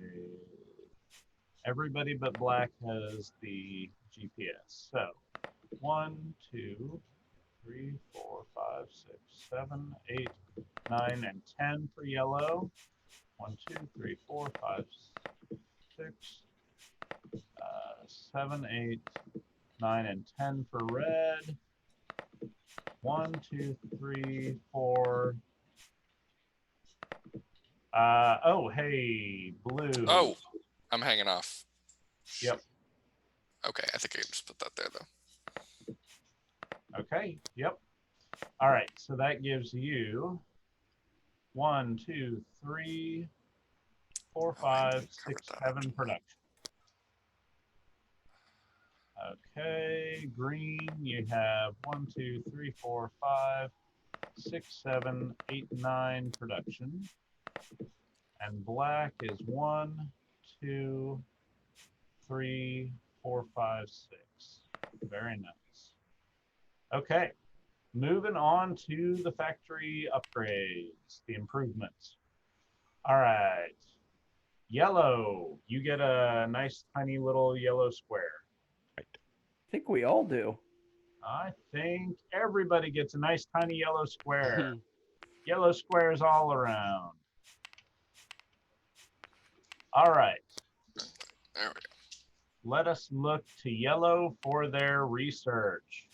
Everybody but black has the GPS. So 1, 2, 3, 4, 5, 6, 7, 8, 9, and 10 for yellow. 1, 2, 3, 4, 5, 6, 7, 8, 9, and 10 for red. 1, 2, 3, 4. Oh, hey, blue. Oh, I'm hanging off. Yep. Okay, I think I can just put that there though. Okay. Yep. All right, so that gives you 1, 2, 3, 4, Oh, I 5, didn't cover 6, that. 7 production. Okay, green, you have 1, 2, 3, 4, 5, 6, 7, 8, 9 production. And black is 1, 2, 3, 4, 5, 6. Very nice. Okay, moving on to the factory upgrades, the improvements. All right, yellow, you get a nice tiny little yellow square. I think we all do. I think everybody gets a nice tiny yellow square. Yellow squares all around. All right. There we go. Let us look to yellow for their research.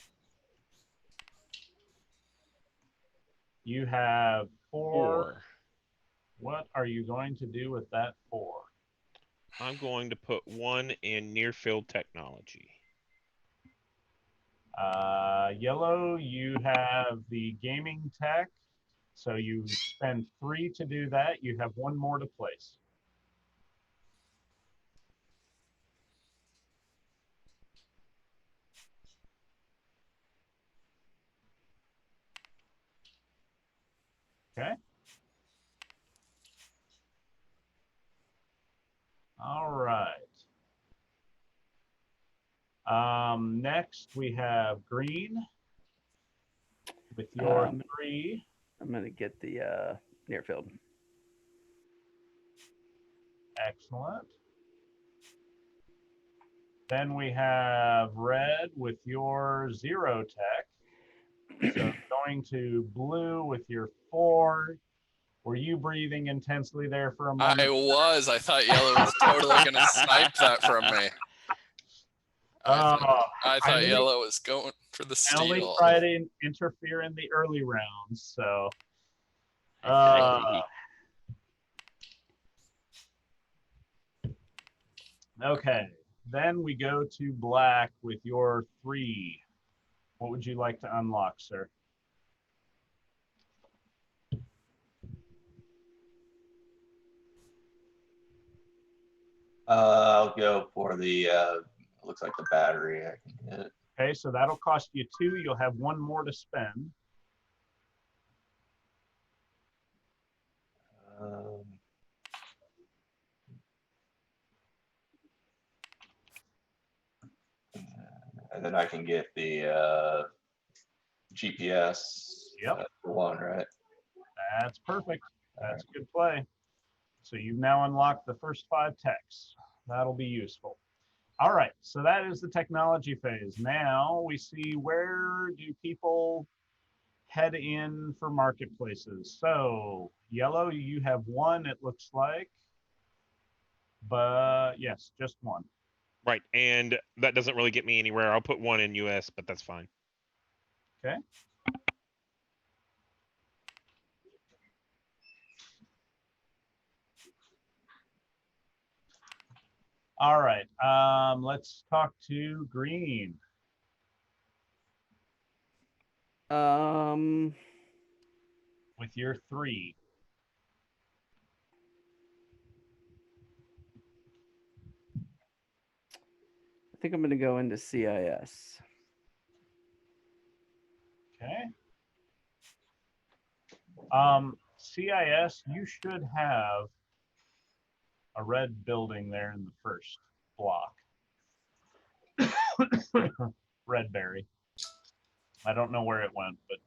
You have 4. What are you going to do with that 4? I'm going to put 1 in near field technology. Yellow, you have the gaming tech. So you spend 3 to do that. You have 1 more to place. Okay. All right. Next, we have green with your 3. I'm going to get the near field. Excellent. Then we have red with your 0 tech. So going to blue with your 4. Were you breathing intensely there for a moment? I was. I thought yellow was totally going to snipe that from me. I thought yellow was going for the I only steal. try to interfere in the early rounds, so. Okay, then we go to black with your 3. What would you like to unlock, sir? I'll go for the, looks like the battery I can get. Okay, so that'll cost you 2. You'll have 1 more to spend. And then I can get the GPS. Yep. For 1, right? That's perfect. That's a good play. So you've now unlocked the first 5 techs. That'll be useful. All right, so that is the technology phase. Now we see, where do people head in for marketplaces? So yellow, you have 1, it looks like. But yes, just 1. Right, and that doesn't really get me anywhere. I'll put 1 in US, but that's fine. Okay. All right, let's talk to green. With your 3. I think I'm going to go into CIS. Okay. CIS, you should have a red building there in the first block. Red berry. I don't know where it went, but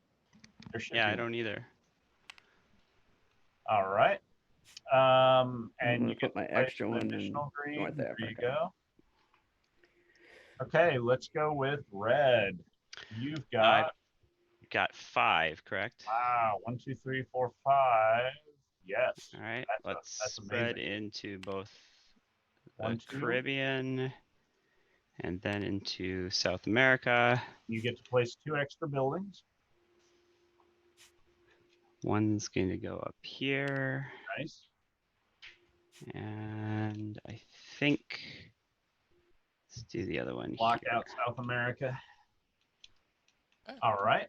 there should be. Yeah, I don't either. All right. And you put my extra one in additional green. North There you Africa. go. Okay, let's go with red. You've got. Got 5, correct? Wow, 1, 2, 3, 4, 5. Yes. All right, let's that's spread amazing. into both the 1, 2. Caribbean and then into South America. You get to place 2 extra buildings. One's going to go up here. Nice. And I think, let's do the other one Block here. out South America. All right.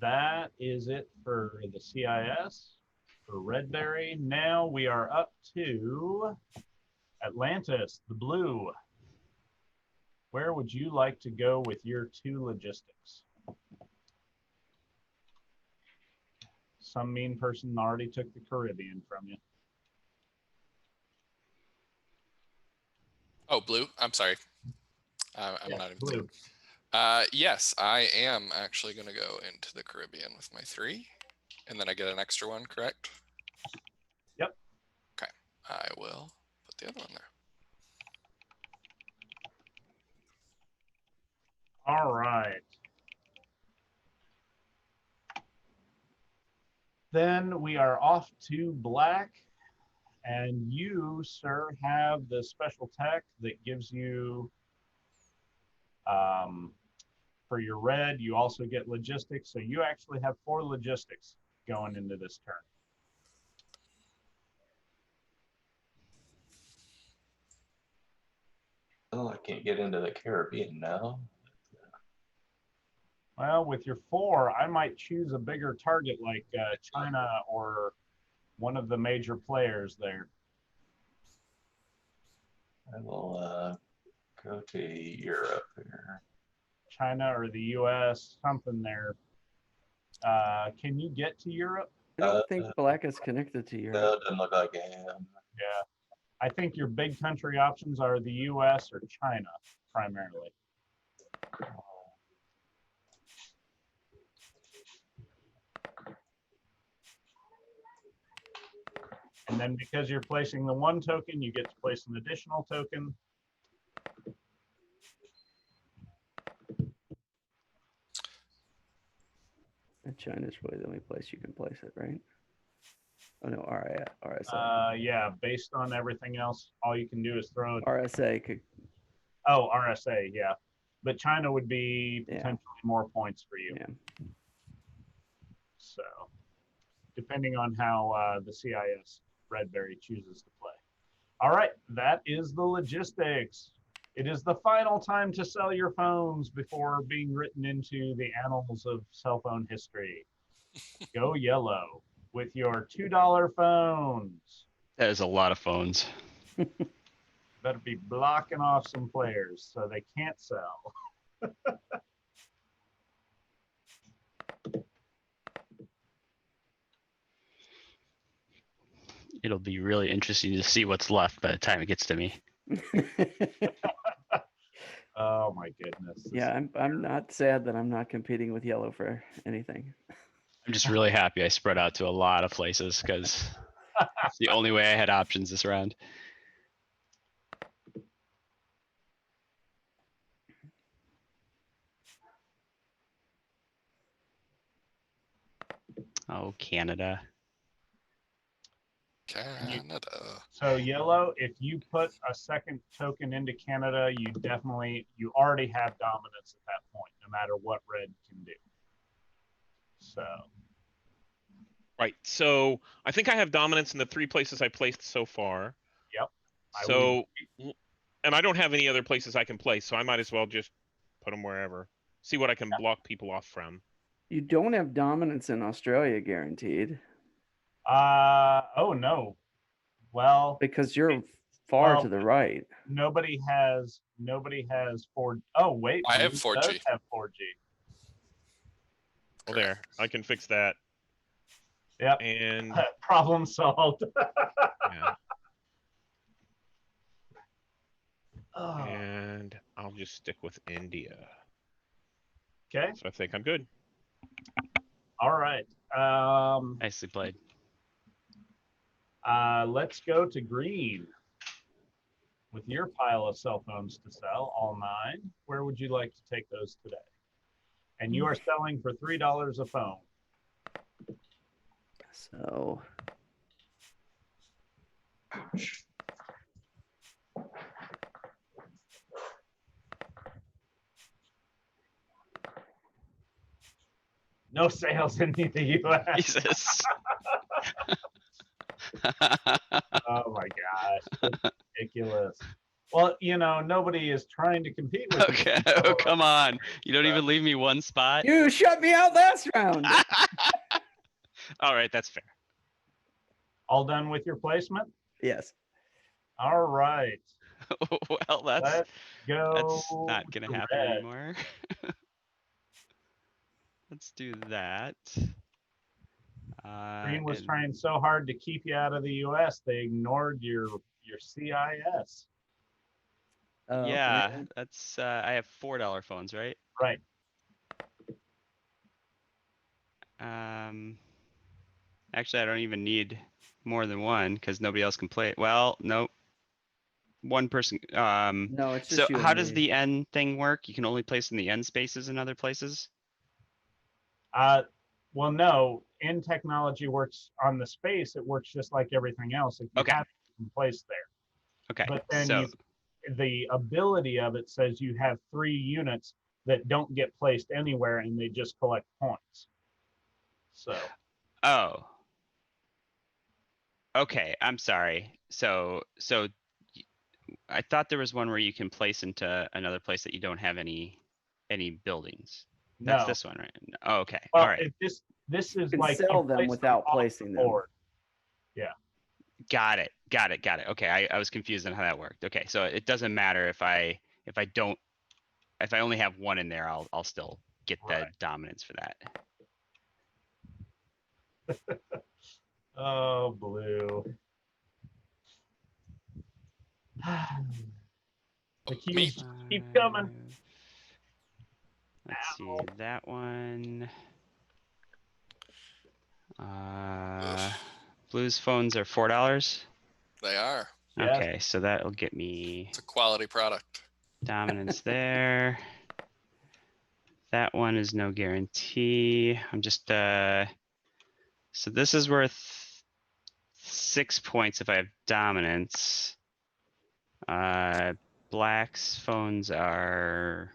that is it for the CIS, for Redberry. Now we are up to Atlantis, the blue. Where would you like to go with your 2 logistics? Some mean person already took the Caribbean from you. Oh, blue. I'm sorry. I'm Yeah, not even blue. yes, I am actually going to go into the Caribbean with my 3. And then I get an extra one, correct? Yep. Okay. I will put the other one there. All right. Then we are off to black. And you, sir, have the special tech that gives you, for your red, you also get logistics. So you actually have 4 logistics going into this turn. Oh, I can't get into the Caribbean now. Well, with your 4, I might choose a bigger target like China or one of the major players there. I will go to Europe here. China or the US, something there. Can you get to Europe? I don't think black is connected to No, Europe. it doesn't look like I am. Yeah. I think your big country options are the US or China primarily. And then because you're placing the 1 token, you get to place an additional token. And China's really the only place you can place it, right? Oh no, RSA. Yeah, based on everything else, all you can do is throw it. RSA could. Oh, RSA, yeah. But China would be Yeah. potentially more points for you. Yeah. So, depending on how the CIS Redberry chooses to play. All right, that is the logistics. It is the final time to sell your phones before being written into the annals of cell phone history. Go yellow with your $2 phones. That is a lot of phones. Better be blocking off some players so they can't sell. It'll be really interesting to see what's left by the time it gets to me. Oh my goodness. Yeah, I'm not sad that I'm not competing with yellow for anything. I'm just really happy I spread out to a lot of places because it's the only way I had options this round. Oh, Canada. Canada. So yellow, if you put a second token into Canada, you already have dominance at that point, no matter what red can do. So. Right. So I think I have dominance in the 3 places I placed so far. Yep. And I don't have any other places I can place, so I might as well just put them wherever. See what I can block people off from. You don't have dominance in Australia guaranteed. Oh no. Well, because you're far to the right. Nobody has 4G. Oh wait, I have 4G. Does have 4G. Well, there, I can fix that. Yep. And problem solved. yeah. Oh. And I'll just stick with India. Okay. So I think I'm good. All right. Nicely played. Let's go to green. With your pile of cell phones to sell, all 9, where would you like to take those today? And you are selling for $3 a phone. So. No sales in the U.S. Jesus. Oh my gosh, ridiculous. Well, nobody is trying to compete with you. Okay, oh, come on. You don't even leave me one spot. You shut me out last round. All right, that's fair. All done with your placement? Yes. All right. Well, that's Go not gonna to happen red. anymore. Let's do that. Green was And- trying so hard to keep you out of the US, they ignored your CIS. Oh, yeah, man. that's I have $4 phones, right? Right. Actually, I don't even need more than one because nobody else can play it. Well, nope. One person. No, it's So just you how and does me. the end thing work? You can only place in the end spaces in other places? Well, no, in technology works on the space. It works just like everything else. If you Okay. have it in place there, Okay, but then so the ability of it says you have 3 units that don't get placed anywhere and they just collect points. So, oh. Okay, I'm sorry. So I thought there was one where you can place into another place that you don't have any buildings. That's no. this one, right? Oh, okay. Well, All right. this You is can like you sell them place without off the placing them. board. Got it. Okay, I was confused on how that worked. Okay, so it doesn't matter if I only have one in there, I'll still get the Right. dominance for that. Oh, blue. The keys keep coming. Let's see that one. Blue's phones are $4. They are. Yes. Okay, so that'll get me It's a quality product. dominance there. That one is no guarantee. I'm just so this is worth 6 points if I have dominance. Black's phones are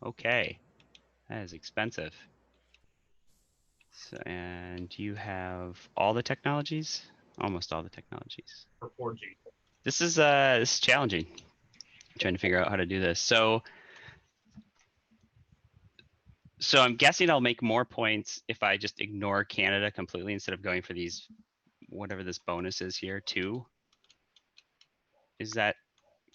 okay. That is expensive. So, and you have all the technologies? Almost all the technologies. For 4G. This is challenging. I'm trying to figure out how to do this. So I'm guessing I'll make more points if I just ignore Canada completely instead of going for these, whatever this bonus is here, 2. Is that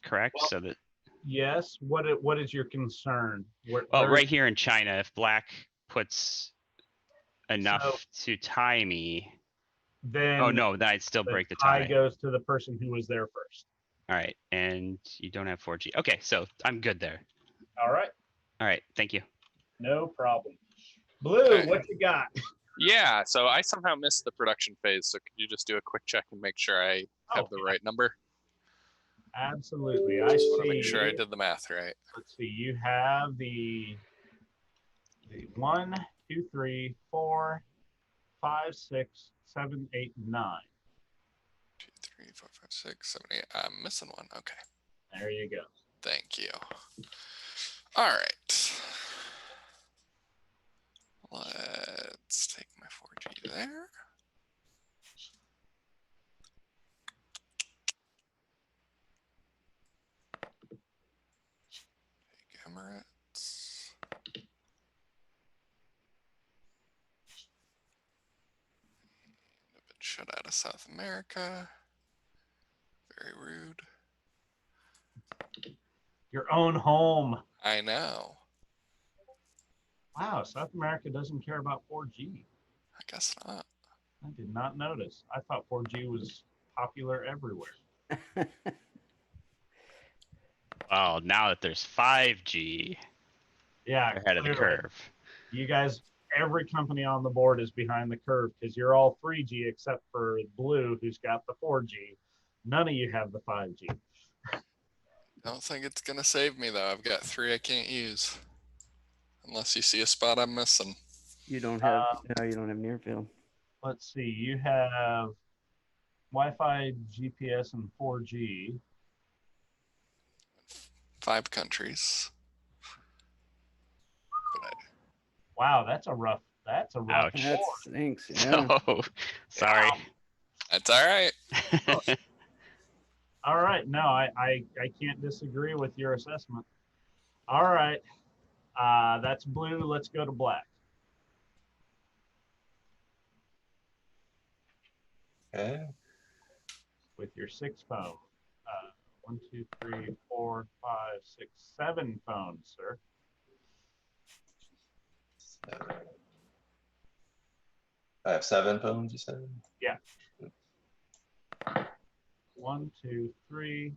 correct? Well, So that, Yes. What is your concern? well, right here in China, if Black puts enough So- to tie me, Then oh no, then I'd still break the tie tie. goes to the person who was there first. All right, and you don't have 4G. Okay, so I'm good there. All right. All right, thank you. No problem. Blue, Okay. what you got? Yeah, so I somehow missed the production phase. So could you just do a quick check and make sure I have the right number? Absolutely. I Just want to see. make sure I did the math right. Let's see. You have the 1, 2, 3, 4, 5, 6, 7, 8, 9. 2, 3, 4, 5, 6, 7, 8. I'm missing one. Okay. There you go. Thank you. All right. Let's take my 4G there. Take Emirates. I've been shut out of South America. Very rude. Your own home. I know. Wow, South America doesn't care about 4G. I guess not. I did not notice. I thought 4G was popular everywhere. Well, now that there's 5G, Yeah, they're ahead of the clearly. curve. You guys, every company on the board is behind the curve because you're all 3G except for Blue, who's got the 4G. None of you have the 5G. Don't think it's gonna save me though. I've got 3 I can't use. Unless you see a spot I'm missing. You don't have no, you don't have near field. Let's see. You have Wi-Fi, GPS, and 4G. 5 countries. But Wow, that's a rough. That's a rough. Ouch. That board. stinks. Yeah. So, sorry. that's all right. All right. No, I can't disagree with your assessment. All right. That's blue. Let's go to black. Okay. With your 6 phone. 1, 2, 3, 4, 5, 6, 7 phones, sir. 7. I have 7 phones, you said? Yeah. 1, 2, 3,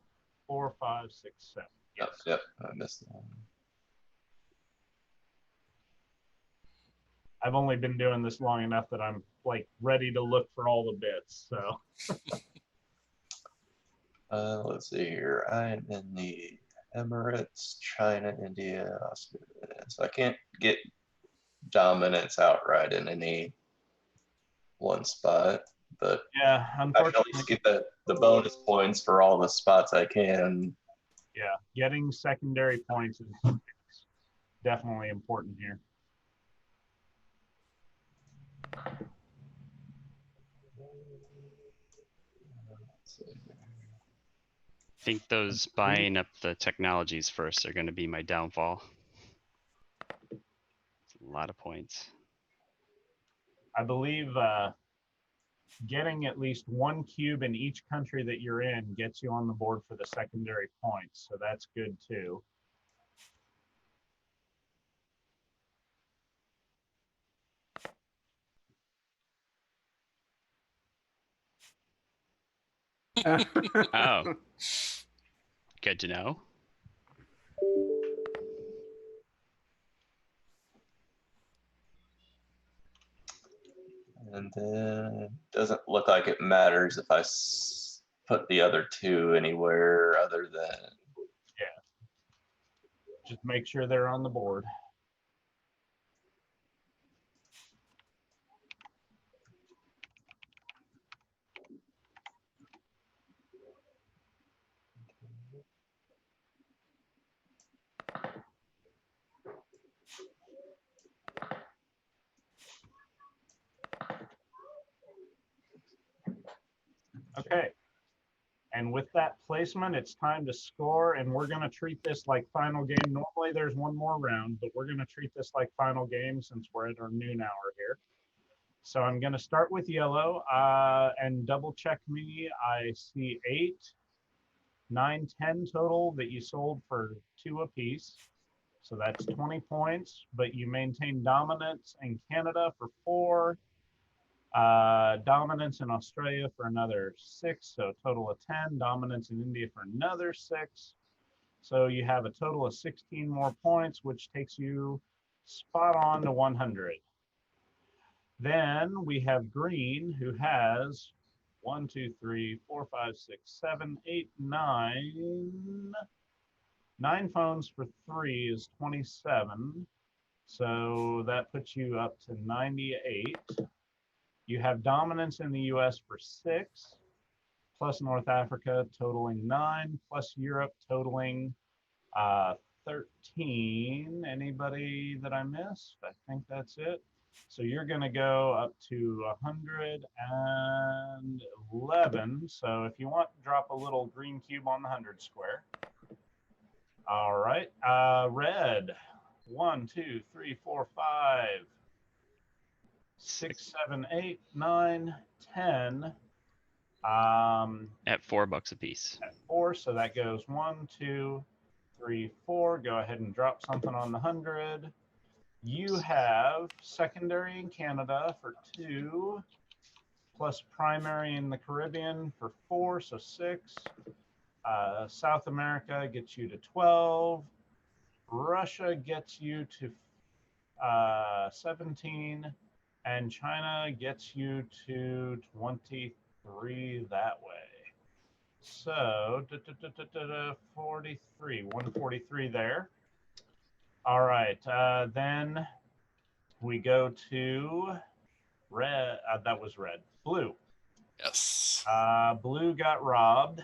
4, 5, 6, 7. Yes. Oh, yep, I missed one. I've only been doing this long enough that I'm like ready to look for all the bits. So Let's see here. I'm in the Emirates, China, India, Australia. So I can't get dominance outright in any one spot, but yeah, I should at unfortunately, least get the bonus points for all the spots I can. yeah, getting secondary points is definitely important here. I think those buying up the technologies first are going to be my downfall. It's a lot of points. I believe getting at least 1 cube in each country that you're in gets you on the board for the secondary points. So that's good too. Oh, good to know. And then it doesn't look like it matters if I put the other 2 anywhere other than. Yeah. Just make sure they're on the board. Okay. And with that placement, it's time to score, and we're going to treat this like final game. Normally there's one more round, but we're going to treat this like final game since we're at our noon hour here. So I'm going to start with yellow and double check me. I see 8, 9, 10 total that you sold for 2 apiece. So that's 20 points, but you maintain dominance in Canada for 4. Dominance in Australia for another 6, so a total of 10. Dominance in India for another 6. So you have a total of 16 more points, which takes you spot on to 100. Then we have green, who has 1, 2, 3, 4, 5, 6, 7, 8, 9. 9 phones for 3 is 27. So that puts you up to 98. You have dominance in the US for 6, plus North Africa totaling 9, plus Europe totaling 13. Anybody that I missed? I think that's it. So you're going to go up to 111. So if you want, drop a little green cube on the 100 square. All right. Red. 1, 2, 3, 4, 5. 6, 7, 8, 9, 10. At $4 a piece. At 4, so that goes 1, 2, 3, 4. Go ahead and drop something on the 100. You have secondary in Canada for 2, plus primary in the Caribbean for 4, so 6. South America gets you to 12. Russia gets you to 17. And China gets you to 23 that way. So 43, 143 there. All right, then we go to red. That was red. Blue. Yes. Blue got robbed.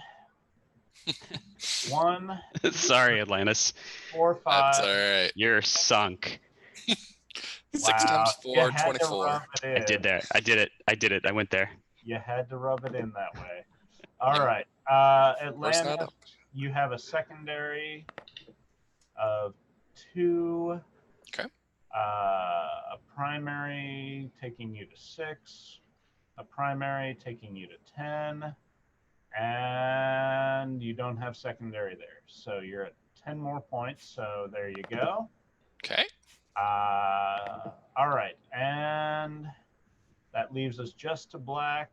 1. Sorry, Atlantis. 4, 5. That's all right. You're sunk. 6 Wow, times you 4, had to 24. rub it in. I did that. I did it. I went there. You had to rub it in that way. All right. First not Atlanta, up. you have a secondary of 2. Okay. A primary taking you to 6. A primary taking you to 10. And you don't have secondary there. So you're at 10 more points. So there you go. Okay. All right. And that leaves us just to black.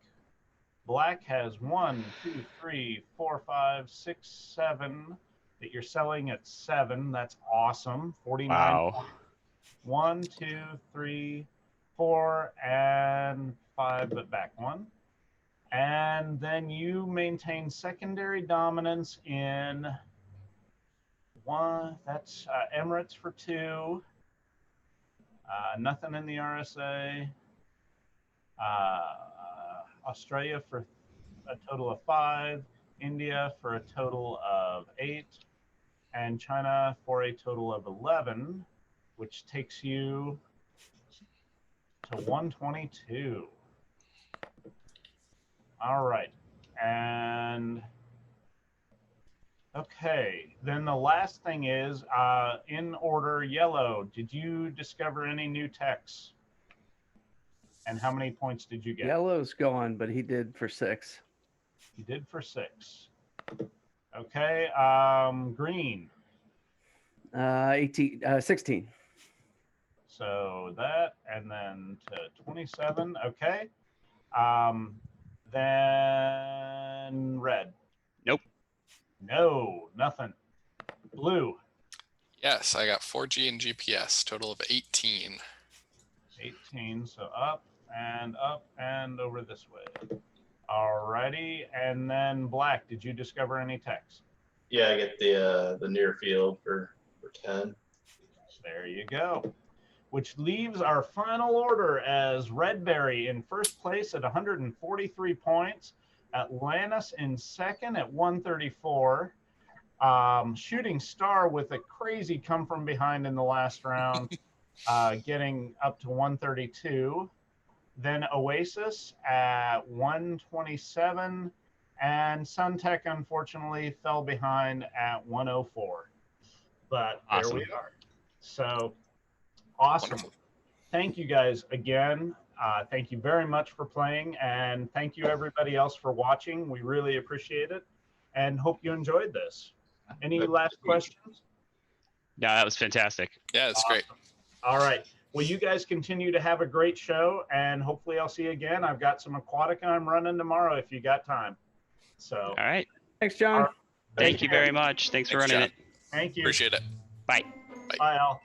Black has 1, 2, 3, 4, 5, 6, 7 that you're selling at 7. That's awesome. 49. Wow. 1, 2, 3, 4, and 5, but back 1. And then you maintain secondary dominance in 1. That's Emirates for 2. Nothing in the RSA. Australia for a total of 5. India for a total of 8. And China for a total of 11, which takes you to 122. All right. And okay, then the last thing is in order, yellow. Did you discover any new texts? And how many points did you get? Yellow's gone, but he did for 6. You did for 6. Okay, green. 16. So that, and then to 27. Okay. Then red. Nope. No, nothing. Blue. Yes, I got 4G and GPS, total of 18. 18. So up and over this way. Alrighty, and then black. Did you discover any text? Yeah, I get the near field for 10. There you go. Which leaves our final order as Redberry in first place at 143 points, Atlantis in second at 134, Shooting Star with a crazy come from behind in the last round, getting up to 132. Then Oasis at 127, and Suntech unfortunately fell behind at 104. But Awesome. There we are. So awesome. Wonderful. Thank you guys again. Thank you very much for playing, and thank you everybody else for watching. We really appreciate it and hope you enjoyed this. Any last questions? No, that was fantastic. Yeah, it's great. All right. Well, you guys continue to have a great show, and hopefully I'll see you again. I've got some Aquatica I'm running tomorrow if you got time. So, All right. Thanks, John. All right. Thank you very much. Thanks for Thanks, running John. it. Thank you. Appreciate it. Bye. Bye, Al.